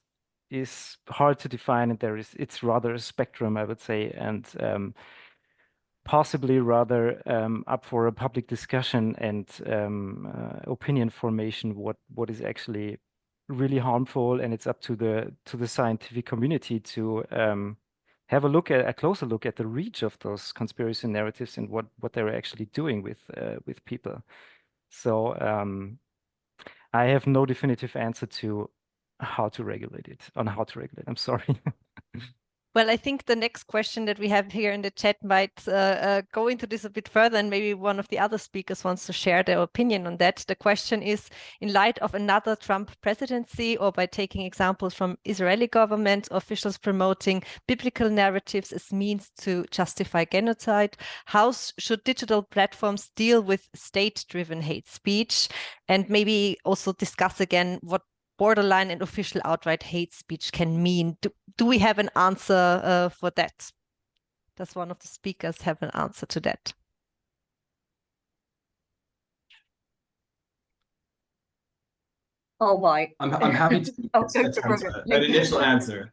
is hard to define, and it's rather a spectrum, I would say, and possibly rather up for a public discussion and opinion formation. What is actually really harmful, and it's up to the scientific community to have a closer look at the reach of those conspiracy narratives and what they're actually doing with people. So I have no definitive answer to how to regulate it. I'm sorry. Well, I think the next question that we have here in the chat might go into this a bit further, and maybe one of the other speakers wants to share their opinion on that. The question is, in light of another Trump presidency, or by taking examples from Israeli government officials promoting biblical narratives as means to justify genocide, how should digital platforms deal with state-driven hate speech? And maybe also discuss again what borderline and official outright hate speech can mean. Do we have an answer for that? Does one of the speakers have an answer to that? Oh, my. I'm happy to attempt an initial answer.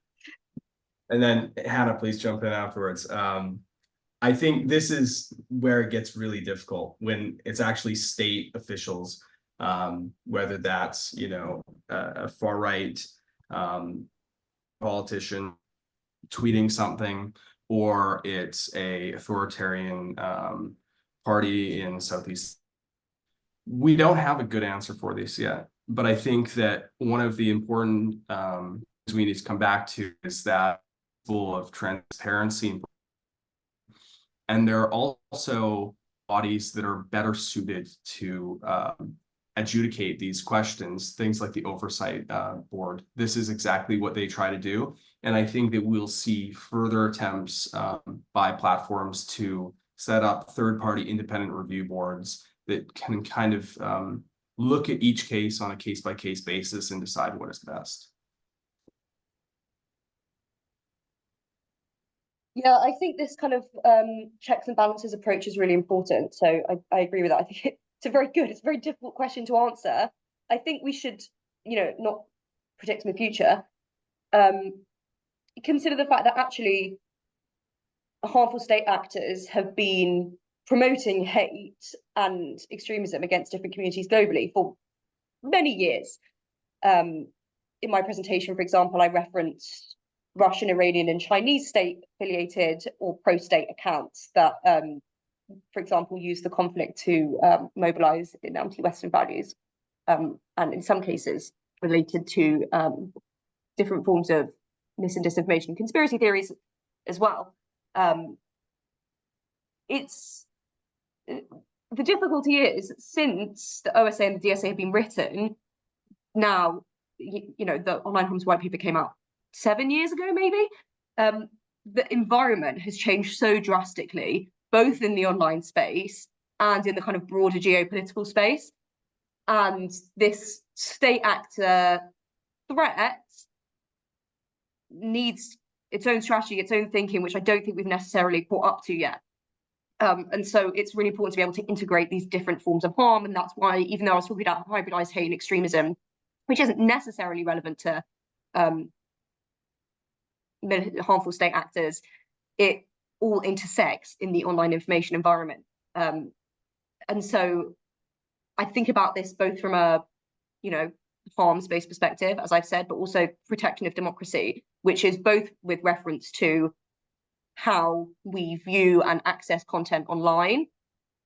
And then Hannah, please jump in afterwards. I think this is where it gets really difficult when it's actually state officials, whether that's, a far right politician tweeting something, or it's a authoritarian party in Southeast. We don't have a good answer for this yet, but I think that one of the important things we need to come back to is that full of transparency, and there are also bodies that are better suited to adjudicate these questions, things like the oversight board. This is exactly what they try to do. And I think that we'll see further attempts by platforms to set up third-party independent review boards that can kind of look at each case on a case-by-case basis and decide what is best. Yeah, I think this kind of checks and balances approach is really important. So I agree with that. I think it's a very difficult question to answer. I think we should, not predict in the future, consider the fact that actually harmful state actors have been promoting hate and extremism against different communities globally for many years. In my presentation, for example, I referenced Russian, Iranian, and Chinese state-affiliated or pro-state accounts that, for example, use the conflict to mobilize in anti-Western values, and in some cases related to different forms of mis and disinformation and conspiracy theories as well. The difficulty is, since the OSA and the DSA have been written, now you know, the Online Harms White Paper came out 7 years ago, maybe. The environment has changed so drastically, both in the online space and in the kind of broader geopolitical space. And this state actor threat needs its own strategy, its own thinking, which I don't think we've necessarily caught up to yet. And so it's really important to be able to integrate these different forms of harm. And that's why, even though I was talking about hybridized hate and extremism, which isn't necessarily relevant to harmful state actors, it all intersects in the online information environment. And so I think about this both from a, you know, harms-based perspective, as I've said, but also protection of democracy, which is both with reference to how we view and access content online,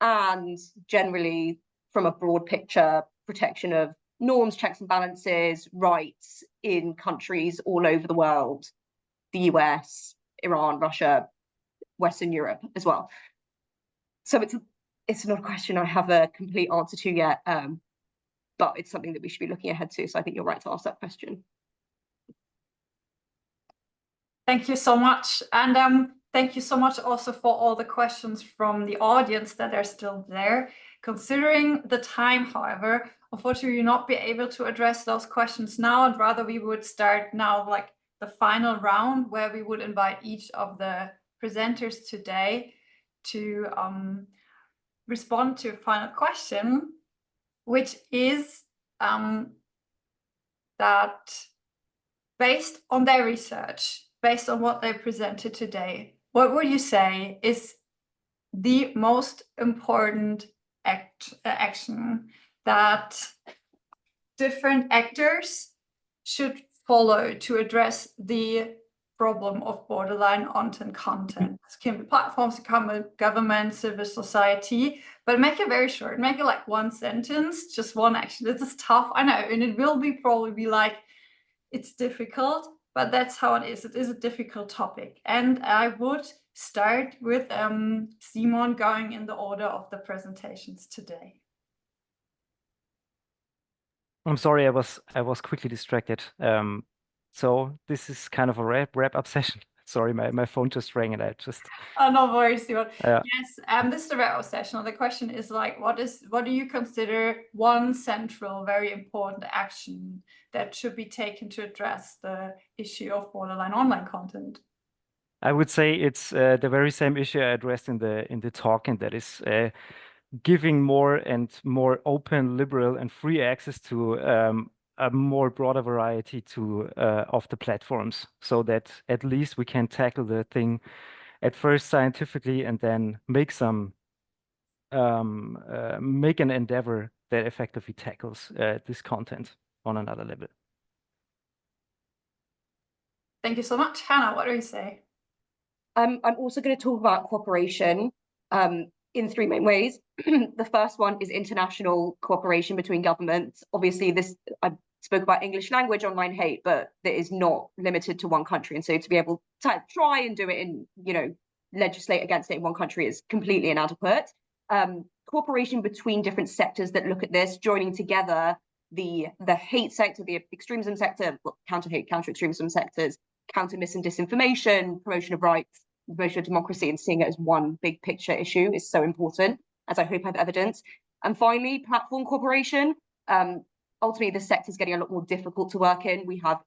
and generally from a broad picture, protection of norms, checks and balances, rights in countries all over the world, the US, Iran, Russia, Western Europe as well. So it's not a question I have a complete answer to yet, but it's something that we should be looking ahead to. So I think you're right to ask that question. Thank you so much. And thank you so much also for all the questions from the audience that are still there. Considering the time, however, unfortunately, we'll not be able to address those questions now, and rather we would start now like the final round, where we would invite each of the presenters today to respond to a final question, which is that based on their research, based on what they presented today, what would you say is the most important action that different actors should follow to address the problem of borderline content? It can be platforms, government, civil society, but make it very short. Make it like one sentence, just one action. This is tough, I know, and it will be probably be like, it's difficult, but that's how it is. It is a difficult topic. And I would start with Simon, going in the order of the presentations today. I'm sorry, I was quickly distracted. So this is kind of a wrap-up session. Sorry, my phone just rang and I just. Oh, no worries, Simon. Yeah. Yes, this is the wrap-up session. The question is like, what do you consider one central, very important action that should be taken to address the issue of borderline online content? I would say it's the very same issue I addressed in the talk, and that is giving more and more open, liberal, and free access to a more broader variety to of the platforms, so that at least we can tackle the thing at first scientifically, and then make some make an endeavor that effectively tackles this content on another level. Thank you so much. Hannah, what do you say? I'm also going to talk about cooperation in three main ways. The first one is international cooperation between governments. Obviously, I spoke about English language online hate, but that is not limited to one country. And so to be able to try and do it in, you know, legislate against it in one country is completely inadequate. Cooperation between different sectors that look at this, joining together the hate sector, the extremism sector, counter hate, counter extremism sectors, counter mis and disinformation, promotion of rights, promotion of democracy, and seeing it as one big picture issue is so important, as I hope I've evidenced. And finally, platform cooperation. Ultimately, the sector is getting a lot more difficult to work in. We have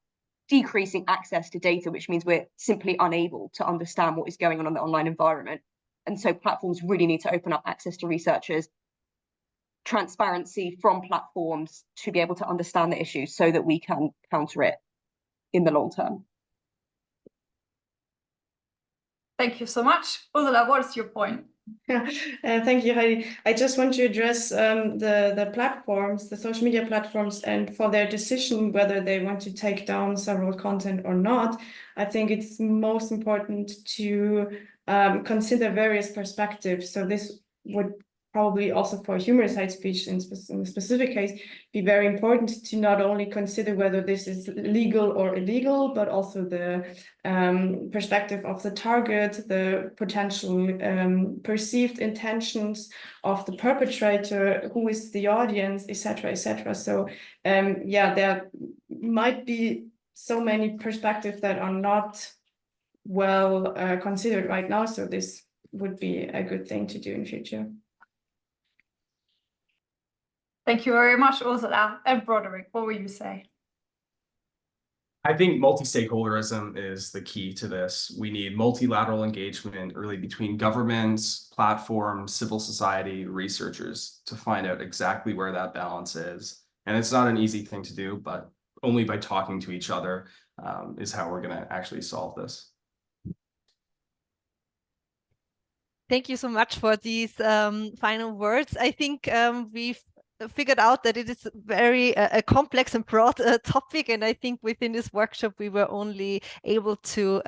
decreasing access to data, which means we're simply unable to understand what is going on in the online environment. And so platforms really need to open up access to researchers, transparency from platforms to be able to understand the issue so that we can counter it in the long term. Thank you so much. Ursula, what is your point? Thank you, Heidi. I just want to address the platforms, the social media platforms, and for their decision whether they want to take down several content or not. I think it's most important to consider various perspectives. So this would probably also for humorous hate speech in the specific case, be very important to not only consider whether this is legal or illegal, but also the perspective of the target, the potential perceived intentions of the perpetrator, who is the audience, etc., etc. So yeah, there might be so many perspectives that are not well considered right now. So this would be a good thing to do in future. Thank you very much, Ursula. And Broderick, what will you say? I think multi-stakeholderism is the key to this. We need multilateral engagement really between governments, platforms, civil society, researchers to find out exactly where that balance is. And it's not an easy thing to do, but only by talking to each other is how we're going to actually solve this. Thank you so much for these final words. I think we've figured out that it is very a complex and broad topic, and I think within this workshop we were only able to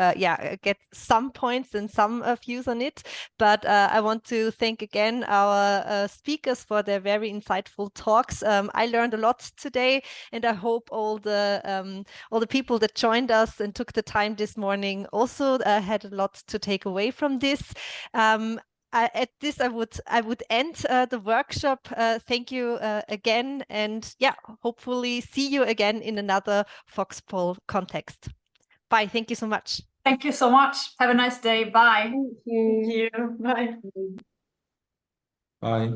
get some points and some views on it. But I want to thank again our speakers for their very insightful talks. I learned a lot today, and I hope all the people that joined us and took the time this morning also had a lot to take away from this. At this, I would end the workshop. Thank you again, and yeah, hopefully see you again in another VOX-Pol context. Bye. Thank you so much. Thank you so much. Have a nice day. Bye. Thank you. Bye. Bye.